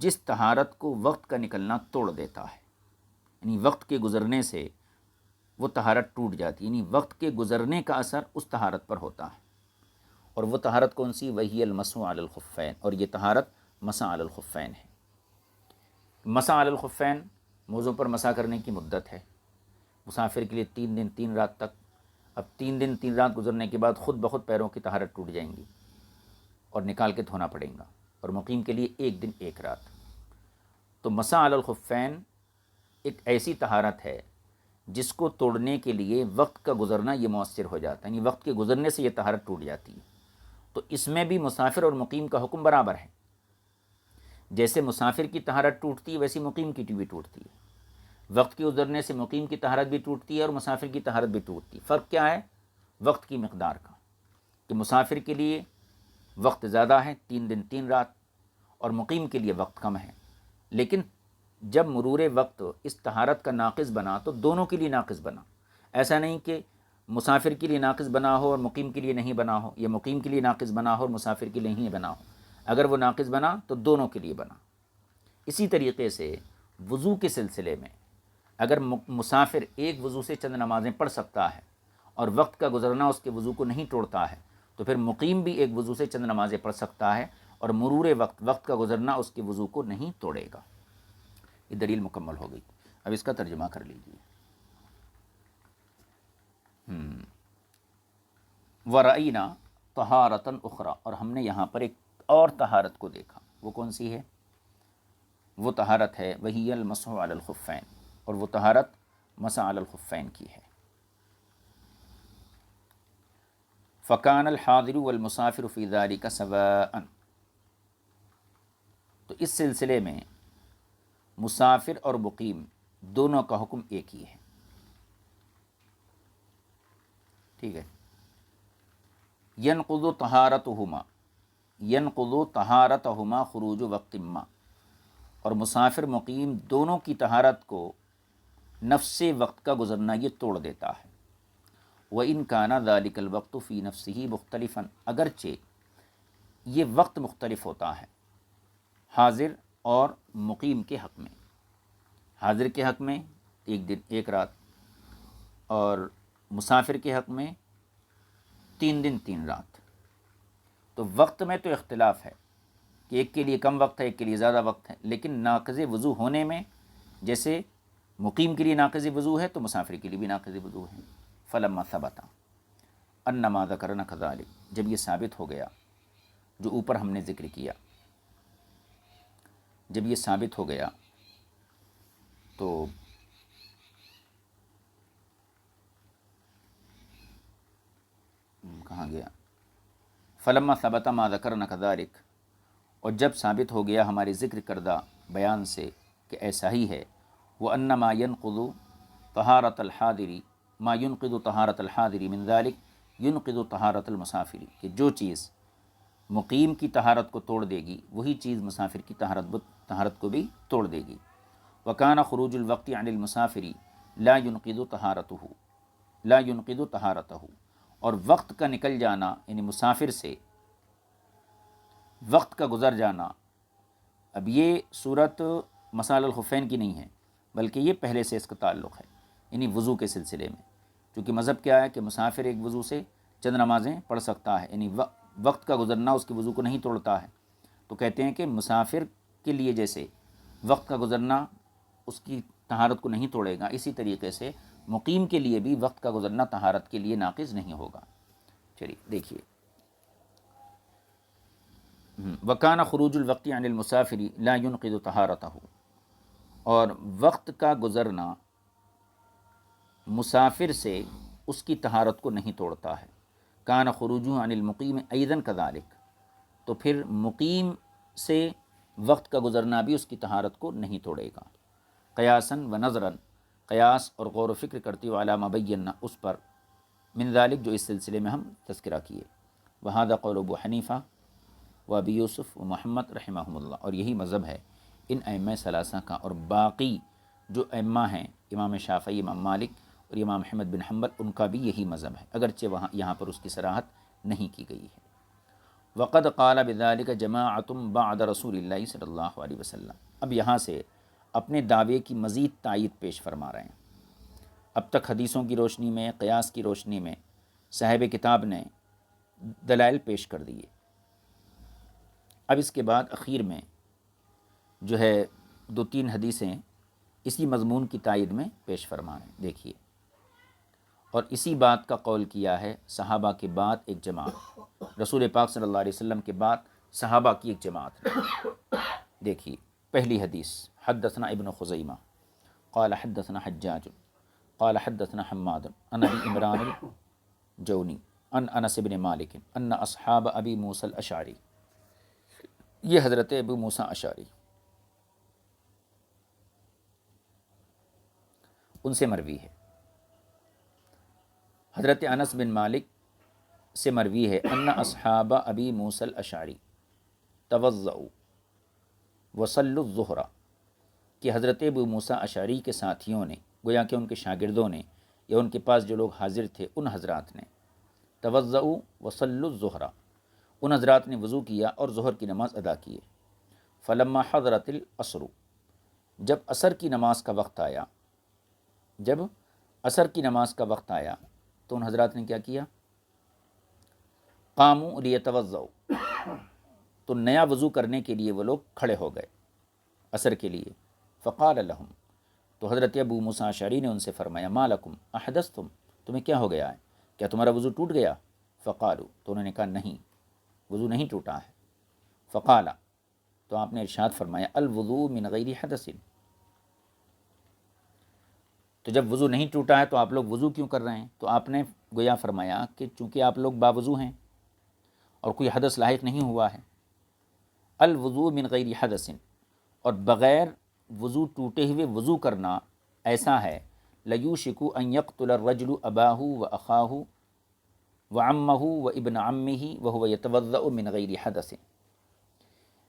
جس طہارت کو وقت کا نکلنا توڑ دیتا ہے، یعنی وقت کے گزرنے سے وہ طہارت ٹوٹ جاتی ہے، یعنی وقت کے گزرنے کا اثر اس طہارت پر ہوتا ہے۔ اور وہ طہارت کون سی؟ وہی المسح علی الخفین، اور یہ طہارت مسح علی الخفین ہے۔ مسح علی الخفین، موزوں پر مسح کرنے کی مدت ہے مسافر کے لیے 3 دن 3 رات تک۔ اب 3 دن 3 رات گزرنے کے بعد خود بخود پیروں کی طہارت ٹوٹ جائیں گی اور نکال کے دھونا پڑیں گا، اور مقیم کے لیے 1 دن 1 رات۔ تو مسح علی الخفین ایک ایسی طہارت ہے جس کو توڑنے کے لیے وقت کا گزرنا یہ مؤثر ہو جاتا ہے، یعنی وقت کے گزرنے سے یہ طہارت ٹوٹ جاتی ہے۔ تو اس میں بھی مسافر اور مقیم کا حکم برابر ہے، جیسے مسافر کی طہارت ٹوٹتی ہے ویسی مقیم کی بھی ٹوٹتی ہے۔ وقت کے گزرنے سے مقیم کی طہارت بھی ٹوٹتی ہے اور مسافر کی طہارت بھی ٹوٹتی ہے۔ فرق کیا ہے؟ وقت کی مقدار کا، کہ مسافر کے لیے وقت زیادہ ہے 3 دن 3 رات، اور مقیم کے لیے وقت کم ہے۔ لیکن جب مرور وقت اس طہارت کا ناقض بنا تو دونوں کے لیے ناقض بنا، ایسا نہیں کہ مسافر کے لیے ناقض بنا ہو اور مقیم کے لیے نہیں بنا ہو، یا مقیم کے لیے ناقض بنا ہو اور مسافر کے لیے نہیں بنا ہو۔ اگر وہ ناقض بنا تو دونوں کے لیے بنا۔ اسی طریقے سے وضو کے سلسلے میں اگر مسافر ایک وضو سے چند نمازیں پڑھ سکتا ہے اور وقت کا گزرنا اس کے وضو کو نہیں توڑتا ہے، تو پھر مقیم بھی ایک وضو سے چند نمازیں پڑھ سکتا ہے اور مرور وقت کا گزرنا اس کے وضو کو نہیں توڑے گا۔ یہ دلیل مکمل ہو گئی۔ اب اس کا ترجمہ کر لیجیے۔ وَرَأَيْنَا طَهَارَةً أُخْرَى، اور ہم نے یہاں پر ایک اور طہارت کو دیکھا۔ وہ کون سی ہے؟ وہ طہارت ہے وہی المسح علی الخفین، اور وہ طہارت مسح علی الخفین کی ہے۔ فَكَانَ الْحَاضِرُ وَالْمُسَافِرُ فِي ذَلِكَ سَوَاءً، تو اس سلسلے میں مسافر اور مقیم دونوں کا حکم ایک ہی ہے۔ ٹھیک ہے۔ ينقض طہارتہما خروج وقت ما، اور مسافر مقیم دونوں کی طہارت کو نفس وقت کا گزرنا یہ توڑ دیتا ہے۔ وَإِنْ كَانَ ذَلِكَ الْوَقْتُ فِي نَفْسِهِ مُخْتَلِفًا، اگرچہ یہ وقت مختلف ہوتا ہے حاضر اور مقیم کے حق میں۔ حاضر کے حق میں ایک دن ایک رات، اور مسافر کے حق میں 3 دن 3 رات۔ تو وقت میں تو اختلاف ہے کہ ایک کے لیے کم وقت ہے، ایک کے لیے زیادہ وقت ہے، لیکن ناقض وضو ہونے میں جیسے مقیم کے لیے ناقض وضو ہے تو مسافر کے لیے بھی ناقض وضو ہے۔ فلما ثبت ان ما ذکرنا كذلك، جب یہ ثابت ہو گیا جو اوپر ہم نے ذکر کیا، جب یہ ثابت ہو گیا تو کہاں گیا؟ فلما ثبت ما ذکرنا كذلك، اور جب ثابت ہو گیا ہمارے ذکر کردہ بیان سے کہ ایسا ہی ہے، وَأَنَّ مَا يَنْقُضُ طَهَارَةَ الْحَاضِرِ مَا يُنْقِضُ طَهَارَةَ الْحَاضِرِ مِنْ ذَلِكَ يُنْقِضُ طَهَارَةَ الْمُسَافِرِ، کہ جو چیز مقیم کی طہارت کو توڑ دے گی وہی چیز مسافر کی طہارت کو بھی توڑ دے گی۔ وَكَانَ خُرُوجُ الْوَقْتِ عَنِ الْمُسَافِرِ لَا يُنْقِضُ طَهَارَتَهُ، اور وقت کا نکل جانا یعنی مسافر سے وقت کا گزر جانا، اب یہ صورت مسح علی الخفین کی نہیں ہے بلکہ یہ پہلے سے اس کا تعلق ہے، یعنی وضو کے سلسلے میں، چونکہ مذہب کیا ہے کہ مسافر ایک وضو سے چند نمازیں پڑھ سکتا ہے، یعنی وقت کا گزرنا اس کے وضو کو نہیں توڑتا ہے، تو کہتے ہیں کہ مسافر کے لیے جیسے وقت کا گزرنا اس کی طہارت کو نہیں توڑے گا، اسی طریقے سے مقیم کے لیے بھی وقت کا گزرنا طہارت کے لیے ناقض نہیں ہوگا۔ چلیے دیکھیے، وَكَانَ خُرُوجُ الْوَقْتِ عَنِ الْمُسَافِرِ لَا يُنْقِضُ طَهَارَتَهُ، اور وقت کا گزرنا مسافر سے اس کی طہارت کو نہیں توڑتا ہے۔ كَانَ خُرُوجُهُ عَنِ الْمُقِيمِ أَيْضًا كَذَلِكَ، تو پھر مقیم سے وقت کا گزرنا بھی اس کی طہارت کو نہیں توڑے گا۔ قیاساً و نظراً، قیاس اور غور و فکر کرتے ہوئے علامہ بینا اس پر، من ذالک جو اس سلسلے میں ہم تذکرہ کیے۔ وہذا قول ابو حنیفہ و ابی یوسف و محمد رحمہم اللہ، اور یہی مذہب ہے ان ائمہ ثلاثہ کا، اور باقی جو ائمہ ہیں امام شافعی، امام مالک اور امام احمد بن حنبل، ان کا بھی یہی مذہب ہے، اگرچہ یہاں پر اس کی صراحت نہیں کی گئی ہے۔ وقد قال بذلك جماعۃ بعد رسول اللہ صلی اللہ علیہ وسلم، اب یہاں سے اپنے دعوے کی مزید تائید پیش فرما رہے ہیں۔ اب تک حدیثوں کی روشنی میں، قیاس کی روشنی میں صاحب کتاب نے دلائل پیش کر دیے، اب اس کے بعد اخیر میں جو ہے 2-3 حدیثیں اسی مضمون کی تائید میں پیش فرما رہے ہیں۔ دیکھیے، اور اسی بات کا قول کیا ہے صحابہ کے بعد ایک جماعت، رسول پاک صلی اللہ علیہ وسلم کے بعد صحابہ کی ایک جماعت نے۔ دیکھیے پہلی حدیث، حدثنا ابن خزیمہ قال حدثنا حجاج قال حدثنا حماد عن ابی عمران الجونی عن انس بن مالک ان اصحاب ابی موسیٰ الاشعری، یہ حضرت ابو موسیٰ اشعری ان سے مروی ہے، حضرت انس بن مالک سے مروی ہے، ان اصحاب ابی موسیٰ الاشعری توضؤوا وصلوا الظہر، کہ حضرت ابو موسیٰ اشعری کے ساتھیوں نے، گویا کہ ان کے شاگردوں نے یا ان کے پاس جو لوگ حاضر تھے ان حضرات نے، توضؤوا وصلوا الظہر، ان حضرات نے وضو کیا اور ظہر کی نماز ادا کیے۔ فلما حضرت العصر، جب عصر کی نماز کا وقت آیا، جب عصر کی نماز کا وقت آیا تو ان حضرات نے کیا کیا؟ قاموا لیتوضؤ، تو نیا وضو کرنے کے لیے وہ لوگ کھڑے ہو گئے عصر کے لیے. فقال لهم، تو حضرت ابو موسیٰ اشعری نے ان سے فرمایا ما لکم احدثتم، تمہیں کیا ہو گیا ہے، کیا تمہارا وضو ٹوٹ گیا؟ فقالوا، تو انہوں نے کہا نہیں، وضو نہیں ٹوٹا ہے. فقال، تو آپ نے ارشاد فرمایا الوضوء من غیر حدث، تو جب وضو نہیں ٹوٹا ہے تو آپ لوگ وضو کیوں کر رہے ہیں؟ تو آپ نے گویا فرمایا کہ چونکہ آپ لوگ باوضو ہیں اور کوئی حدث لاحق نہیں ہوا ہے. الوضوء من غیر حدث، اور بغیر وضو ٹوٹے ہوئے وضو کرنا ایسا ہے لیوشک ان یقتل الرجل اباہ و اخاہ و عمہ و ابن عمہ وہو یتوضأ من غیر حدث.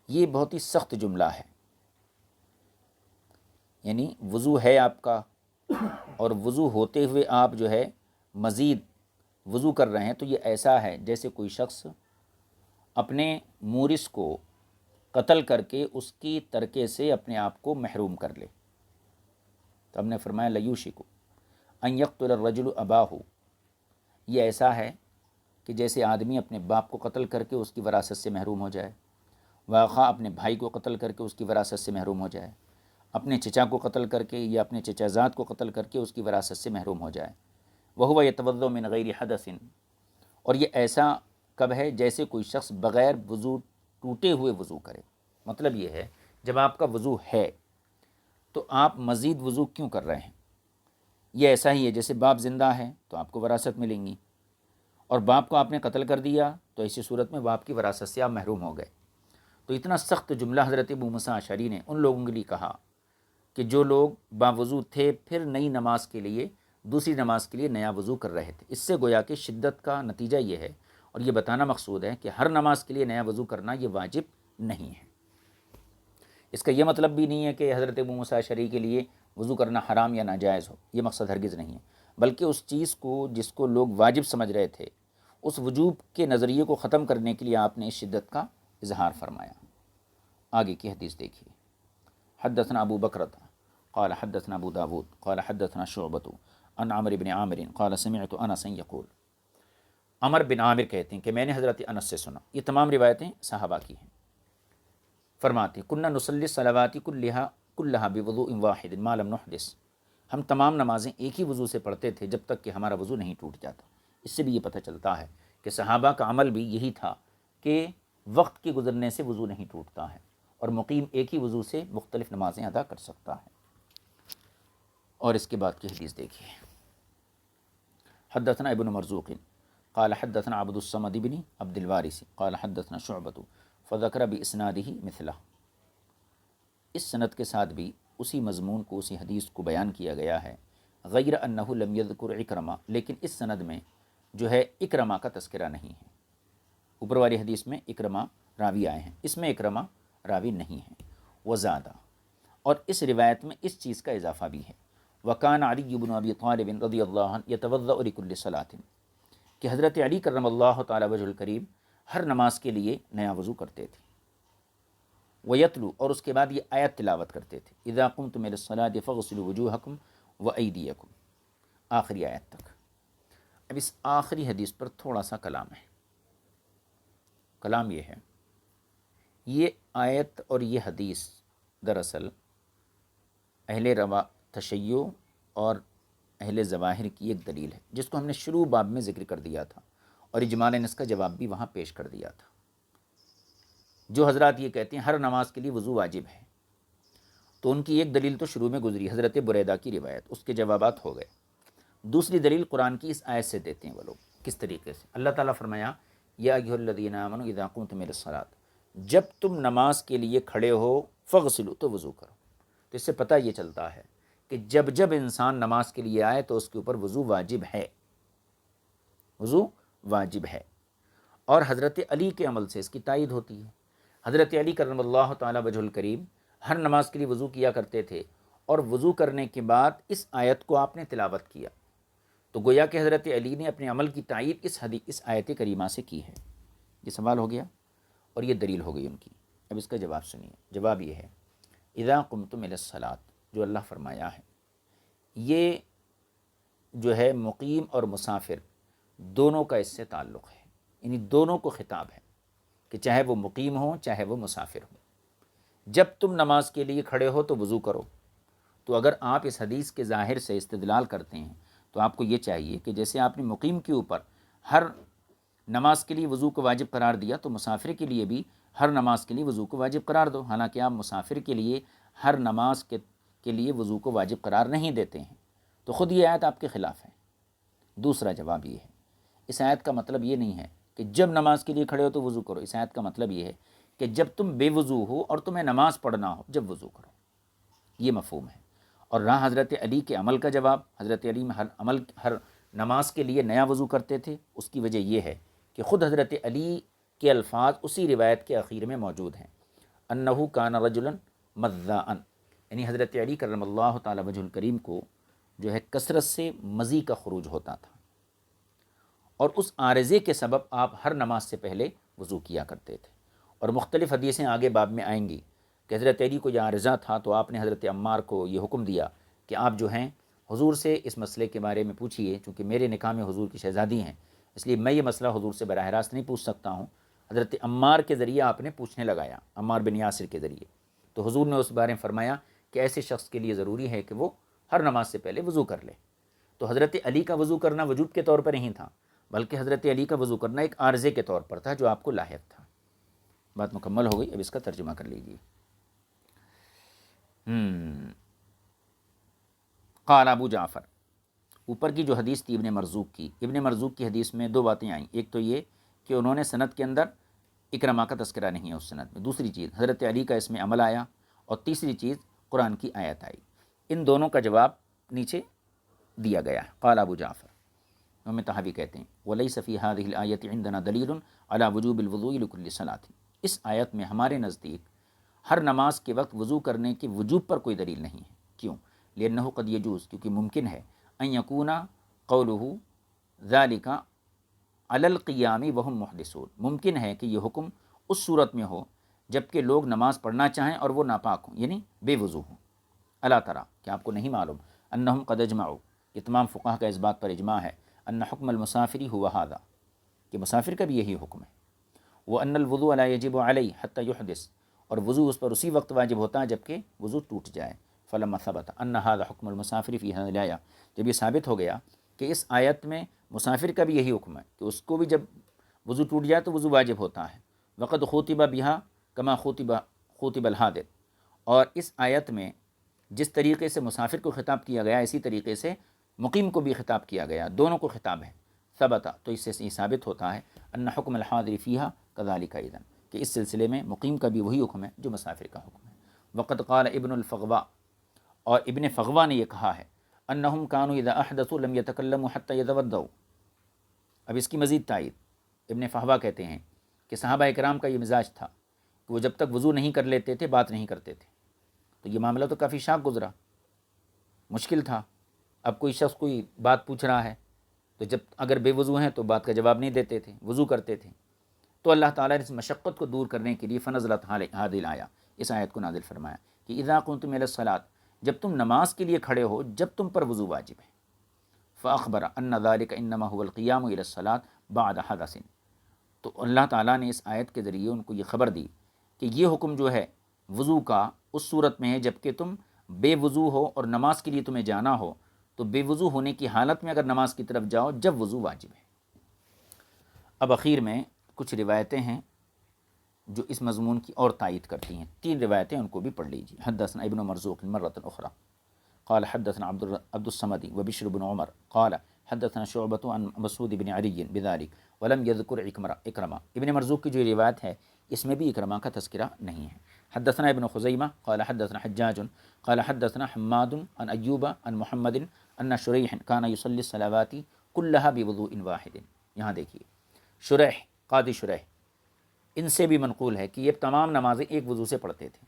یہ بہت ہی سخت جملہ ہے، یعنی وضو ہے آپ کا اور وضو ہوتے ہوئے آپ جو ہے مزید وضو کر رہے ہیں، تو یہ ایسا ہے جیسے کوئی شخص اپنے مورث کو قتل کر کے اس کی ترکے سے اپنے آپ کو محروم کر لے. تو ہم نے فرمایا لیوشک ان یقتل الرجل اباہ، یہ ایسا ہے کہ جیسے آدمی اپنے باپ کو قتل کر کے اس کی وراثت سے محروم ہو جائے، واخا اپنے بھائی کو قتل کر کے اس کی وراثت سے محروم ہو جائے، اپنے چچا کو قتل کر کے یا اپنے چچا زاد کو قتل کر کے اس کی وراثت سے محروم ہو جائے. وہو یتوضأ من غیر حدث، اور یہ ایسا کب ہے جیسے کوئی شخص بغیر وضو ٹوٹے ہوئے وضو کرے. مطلب یہ ہے جب آپ کا وضو ہے تو آپ مزید وضو کیوں کر رہے ہیں؟ یہ ایسا ہی ہے جیسے باپ زندہ ہے تو آپ کو وراثت ملیں گی، اور باپ کو آپ نے قتل کر دیا تو ایسی صورت میں باپ کی وراثت سے آپ محروم ہو گئے. تو اتنا سخت جملہ حضرت ابو موسیٰ اشعری نے ان لوگوں کے لیے کہا کہ جو لوگ باوضو تھے پھر نئی نماز کے لیے دوسری نماز کے لیے نیا وضو کر رہے تھے. اس سے گویا کہ شدت کا نتیجہ یہ ہے، اور یہ بتانا مقصود ہے کہ ہر نماز کے لیے نیا وضو کرنا یہ واجب نہیں ہے. اس کا یہ مطلب بھی نہیں ہے کہ حضرت ابو موسیٰ اشعری کے لیے وضو کرنا حرام یا ناجائز ہو، یہ مقصد ہرگز نہیں ہے، بلکہ اس چیز کو جس کو لوگ واجب سمجھ رہے تھے اس وجوب کے نظریے کو ختم کرنے کے لیے آپ نے اس شدت کا اظہار فرمایا. آگے کی حدیث دیکھیے. حدثنا ابو بکرۃ قال حدثنا ابو داود قال حدثنا شعبۃ عن عمرو بن عامر قال سمعت انس یقول، عمر بن عامر کہتے ہیں کہ میں نے حضرت انس سے سنا. یہ تمام روایتیں صحابہ کی ہیں. فرماتے ہیں کننا نصلی الصلوات کلھا بوضوء واحد ما لم نحدث، ہم تمام نمازیں ایک ہی وضو سے پڑھتے تھے جب تک کہ ہمارا وضو نہیں ٹوٹ جاتا. اس سے بھی یہ پتہ چلتا ہے کہ صحابہ کا عمل بھی یہی تھا کہ وقت کے گزرنے سے وضو نہیں ٹوٹتا ہے اور مقیم ایک ہی وضو سے مختلف نمازیں ادا کر سکتا ہے. اور اس کے بعد کی حدیث دیکھیے. حدثنا ابن مرزوق قال حدثنا عبد الصمد بن عبد الوارث قال حدثنا شعبۃ فذكر باسناده مثله، اس سند کے ساتھ بھی اسی مضمون کو اسی حدیث کو بیان کیا گیا ہے. غیر انہ لم یذکر اکرمہ، لیکن اس سند میں جو ہے اکرمہ کا تذکرہ نہیں ہے. اوپر والی حدیث میں اکرمہ راوی آئے ہیں، اس میں اکرمہ راوی نہیں ہے. وزادہ، اور اس روایت میں اس چیز کا اضافہ بھی ہے وکان علی بن ابی طالب رضی اللہ عنہ یتوضأ لکل صلاۃ، کہ حضرت علی کرم اللہ تعالی وجہ الکریم ہر نماز کے لیے نیا وضو کرتے تھے. ویتلو، اور اس کے بعد یہ آیت تلاوت کرتے تھے اذا قمتم الی الصلاۃ فاغسلوا وجوہکم وایدیکم، آخری آیت تک. اب اس آخری حدیث پر تھوڑا سا کلام ہے. کلام یہ ہے، یہ آیت اور یہ حدیث دراصل اہل تشیع اور اہل ظواہر کی ایک دلیل ہے جس کو ہم نے شروع باب میں ذکر کر دیا تھا، اور اجمالاً اس کا جواب بھی وہاں پیش کر دیا تھا. جو حضرات یہ کہتے ہیں ہر نماز کے لیے وضو واجب ہے، تو ان کی ایک دلیل تو شروع میں گزری حضرت بریدہ کی روایت، اس کے جوابات ہو گئے. دوسری دلیل قرآن کی اس آیت سے دیتے ہیں وہ لوگ. کس طریقے سے؟ اللہ تعالیٰ فرمایا یا ایھا الذین آمنوا اذا قمتم الی الصلاۃ، جب تم نماز کے لیے کھڑے ہو فاغسلوا، تو وضو کرو. تو اس سے پتہ یہ چلتا ہے کہ جب جب انسان نماز کے لیے آئے تو اس کے اوپر وضو واجب ہے، وضو واجب ہے. اور حضرت علی کے عمل سے اس کی تائید ہوتی ہے. حضرت علی کرم اللہ تعالی وجہ الکریم ہر نماز کے لیے وضو کیا کرتے تھے، اور وضو کرنے کے بعد اس آیت کو آپ نے تلاوت کیا، تو گویا کہ حضرت علی نے اپنے عمل کی تائید اس آیت کریمہ سے کی ہے. یہ سوال ہو گیا اور یہ دلیل ہو گئی ان کی. اب اس کا جواب سنیے. جواب یہ ہے اذا قمتم الی الصلاۃ، جو اللہ فرمایا ہے یہ جو ہے مقیم اور مسافر دونوں کا اس سے تعلق ہے، یعنی دونوں کو خطاب ہے کہ چاہے وہ مقیم ہوں چاہے وہ مسافر ہوں، جب تم نماز کے لیے کھڑے ہو تو وضو کرو۔ تو اگر آپ اس حدیث کے ظاہر سے استدلال کرتے ہیں تو آپ کو یہ چاہیے کہ جیسے آپ نے مقیم کے اوپر ہر نماز کے لیے وضو کو واجب قرار دیا تو مسافر کے لیے بھی ہر نماز کے لیے وضو کو واجب قرار دو، حالانکہ آپ مسافر کے لیے ہر نماز کے لیے وضو کو واجب قرار نہیں دیتے ہیں، تو خود یہ آیت آپ کے خلاف ہے۔ دوسرا جواب یہ ہے، اس آیت کا مطلب یہ نہیں ہے کہ جب نماز کے لیے کھڑے ہو تو وضو کرو، اس آیت کا مطلب یہ ہے کہ جب تم بے وضو ہو اور تمہیں نماز پڑھنا ہو جب وضو کرو، یہ مفہوم ہے۔ اور رہا حضرت علی کے عمل کا جواب، حضرت علی میں ہر نماز کے لیے نیا وضو کرتے تھے، اس کی وجہ یہ ہے کہ خود حضرت علی کے الفاظ اسی روایت کے اخیر میں موجود ہیں، انہو کان رجلا مذاءً، یعنی حضرت علی کرم اللہ تعالی وجہ الکریم کو جو ہے کثرت سے مزی کا خروج ہوتا تھا، اور اس عارضے کے سبب آپ ہر نماز سے پہلے وضو کیا کرتے تھے۔ اور مختلف حدیثیں آگے باب میں آئیں گی کہ حضرت علی کو یہ عارضہ تھا تو آپ نے حضرت عمار کو یہ حکم دیا کہ آپ جو ہیں حضور سے اس مسئلے کے بارے میں پوچھیے، چونکہ میرے نکاح میں حضور کی شہزادی ہیں، اس لیے میں یہ مسئلہ حضور سے براہ راست نہیں پوچھ سکتا ہوں۔ حضرت عمار کے ذریعے آپ نے پوچھنے لگایا، عمار بن یاسر کے ذریعے، تو حضور نے اس بارے میں فرمایا کہ ایسے شخص کے لیے ضروری ہے کہ وہ ہر نماز سے پہلے وضو کر لے۔ تو حضرت علی کا وضو کرنا وجوب کے طور پر نہیں تھا، بلکہ حضرت علی کا وضو کرنا ایک عارضے کے طور پر تھا جو آپ کو لاحق تھا۔ بات مکمل ہو گئی، اب اس کا ترجمہ کر لیجیے۔ قال ابو جعفر، اوپر کی جو حدیث تھی ابن مرزوق کی، ابن مرزوق کی حدیث میں دو باتیں آئیں، ایک تو یہ کہ انہوں نے سند کے اندر اکرمہ کا تذکرہ نہیں ہے اس سند میں، دوسری چیز حضرت علی کا اس میں عمل آیا، اور تیسری چیز قرآن کی آیت آئی۔ ان دونوں کا جواب نیچے دیا گیا ہے۔ قال ابو جعفر، امام طحاوی کہتے ہیں وَلَيْسَ فِي هَذِهِ الْآيَةِ عِندَنَا دَلِيلٌ عَلَى وُجُوبِ الْوُضُوءِ لِكُلِّ صَلَاةٍ، اس آیت میں ہمارے نزدیک ہر نماز کے وقت وضو کرنے کے وجوب پر کوئی دلیل نہیں ہے۔ کیوں؟ لأنه قد يجوز، کیونکہ ممکن ہے، ان یکون قوله ذلك علی القیام وهم محدثون، ممکن ہے کہ یہ حکم اس صورت میں ہو جب کہ لوگ نماز پڑھنا چاہیں اور وہ ناپاک ہوں، یعنی بے وضو ہوں۔ الا ترى، کہ آپ کو نہیں معلوم، انہم قد اجمعوا، یہ تمام فقہا کا اس بات پر اجماع ہے، ان حکم المسافر هو هذا، کہ مسافر کا بھی یہی حکم ہے، وان الوضوء لا يجب عليه حتى يحدث، اور وضو اس پر اسی وقت واجب ہوتا ہے جب کہ وضو ٹوٹ جائے۔ فلما ثبت ان هذا حکم المسافر في هذه الايه، جب یہ ثابت ہو گیا کہ اس آیت میں مسافر کا بھی یہی حکم ہے کہ اس کو بھی جب وضو ٹوٹ جائے تو وضو واجب ہوتا ہے، وقد خُطِبَ بها كما خُطِبَ الحادث، اور اس آیت میں جس طریقے سے مسافر کو خطاب کیا گیا اسی طریقے سے مقیم کو بھی خطاب کیا گیا، دونوں کو خطاب ہے۔ ثبت، تو اس سے یہ ثابت ہوتا ہے ان حکم الحاضر فیہا کذالک ایضا، کہ اس سلسلے میں مقیم کا بھی وہی حکم ہے جو مسافر کا حکم ہے۔ وقد قال ابن الفغوا، اور ابن فغوا نے یہ کہا ہے، انہم کانوا اذا احدثوا لم يتکلموا حتى يتوضؤوا، اب اس کی مزید تائید، ابن فغوا کہتے ہیں کہ صحابہ اکرام کا یہ مزاج تھا کہ وہ جب تک وضو نہیں کر لیتے تھے بات نہیں کرتے تھے۔ تو یہ معاملہ تو کافی شاق گزرا، مشکل تھا۔ اب کوئی شخص کوئی بات پوچھ رہا ہے تو جب اگر بے وضو ہیں تو بات کا جواب نہیں دیتے تھے، وضو کرتے تھے۔ تو اللہ تعالیٰ نے اس مشقت کو دور کرنے کے لیے فنزلت هذه الآیہ، اس آیت کو نازل فرمایا کہ اذا قمتم الى الصلاۃ، جب تم نماز کے لیے کھڑے ہو جب تم پر وضو واجب ہے، فاخبر ان ذلك انما هو القیام الى الصلاۃ بعد حدث، تو اللہ تعالیٰ نے اس آیت کے ذریعے ان کو یہ خبر دی کہ یہ حکم جو ہے وضو کا اس صورت میں ہے جب کہ تم بے وضو ہو اور نماز کے لیے تمہیں جانا ہو، تو بے وضو ہونے کی حالت میں اگر نماز کی طرف جاؤ جب وضو واجب ہے۔ اب اخیر میں کچھ روایتیں ہیں جو اس مضمون کی اور تائید کرتی ہیں، تین روایتیں ان کو بھی پڑھ لیجیے۔ حدثنا ابن مرزوق مرۃ اخرى قال حدثنا عبد الصمد وبشر بن عمر قال حدثنا شعبة عن مسعود بن علی بذلك ولم يذكر اکرمہ، ابن مرزوق کی جو روایت ہے اس میں بھی اکرمہ کا تذکرہ نہیں ہے۔ حدثنا ابن خزیمہ قال حدثنا حجاج قال حدثنا حماد عن ایوب عن محمد ان شریح كان يصلي الصلوات كلها بوضوء واحد، یہاں دیکھیے شریح، قاضی شریح، ان سے بھی منقول ہے کہ یہ تمام نمازیں ایک وضو سے پڑھتے تھے۔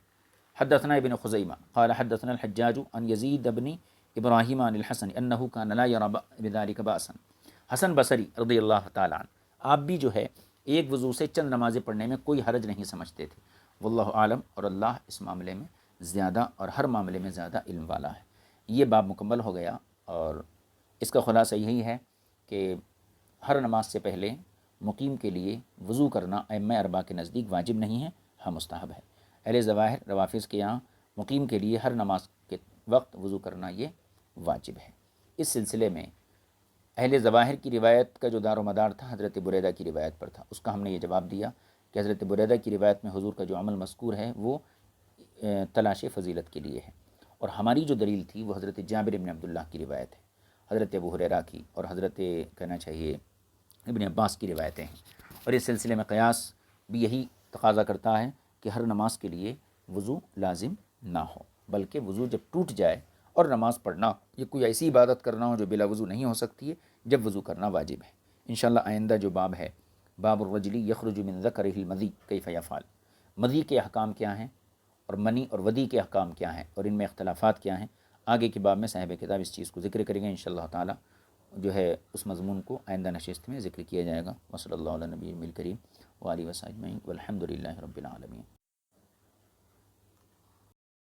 حدثنا ابن خزیمہ قال حدثنا الحجاج عن یزید بن ابراہیم عن الحسن انه كان لا يرى بذلك بأسا، حسن بصری رضی اللہ تعالیٰ عنہ، آپ بھی جو ہے ایک وضو سے چند نمازیں پڑھنے میں کوئی حرج نہیں سمجھتے تھے۔ واللہ عالم، اور اللہ اس معاملے میں زیادہ اور ہر معاملے میں زیادہ علم والا ہے۔ یہ باب مکمل ہو گیا، اور اس کا خلاصہ یہی ہے کہ ہر نماز سے پہلے مقیم کے لیے وضو کرنا ائمہ اربعہ کے نزدیک واجب نہیں ہے، ہاں مستحب ہے۔ اہل ظواہر روافظ کے یہاں مقیم کے لیے ہر نماز کے وقت وضو کرنا یہ واجب ہے۔ اس سلسلے میں اہل ظواہر کی روایت کا جو دار و مدار تھا حضرت بریدہ کی روایت پر تھا، اس کا ہم نے یہ جواب دیا کہ حضرت بریدہ کی روایت میں حضور کا جو عمل مذکور ہے وہ تلاش فضیلت کے لیے ہے، اور ہماری جو دلیل تھی وہ حضرت جابر بن عبداللہ کی روایت ہے، حضرت ابو ہریرہ کی اور حضرت کہنا چاہیے ابن عباس کی روایتیں ہیں۔ اور اس سلسلے میں قیاس بھی یہی تقاضا کرتا ہے کہ ہر نماز کے لیے وضو لازم نہ ہو، بلکہ وضو جب ٹوٹ جائے اور نماز پڑھنا یہ کوئی ایسی عبادت کرنا ہو جو بلا وضو نہیں ہو سکتی ہے، جب وضو کرنا واجب ہے۔ انشاءاللہ آئندہ جو باب ہے، باب الرجل یخرج من ذکرہ المذی کیف یفعل، مذی کے احکام کیا ہیں اور منی اور ودی کے احکام کیا ہیں اور ان میں اختلافات کیا ہیں، آگے کے باب میں صاحب کتاب اس چیز کو ذکر کریں گے انشاءاللہ تعالی، جو ہے اس مضمون کو آئندہ نشست میں ذکر کیا جائے گا۔ وصلی اللہ علیہ نبی الکریم وآلہ وصحبہ اجمعین والحمد للہ رب العالمین۔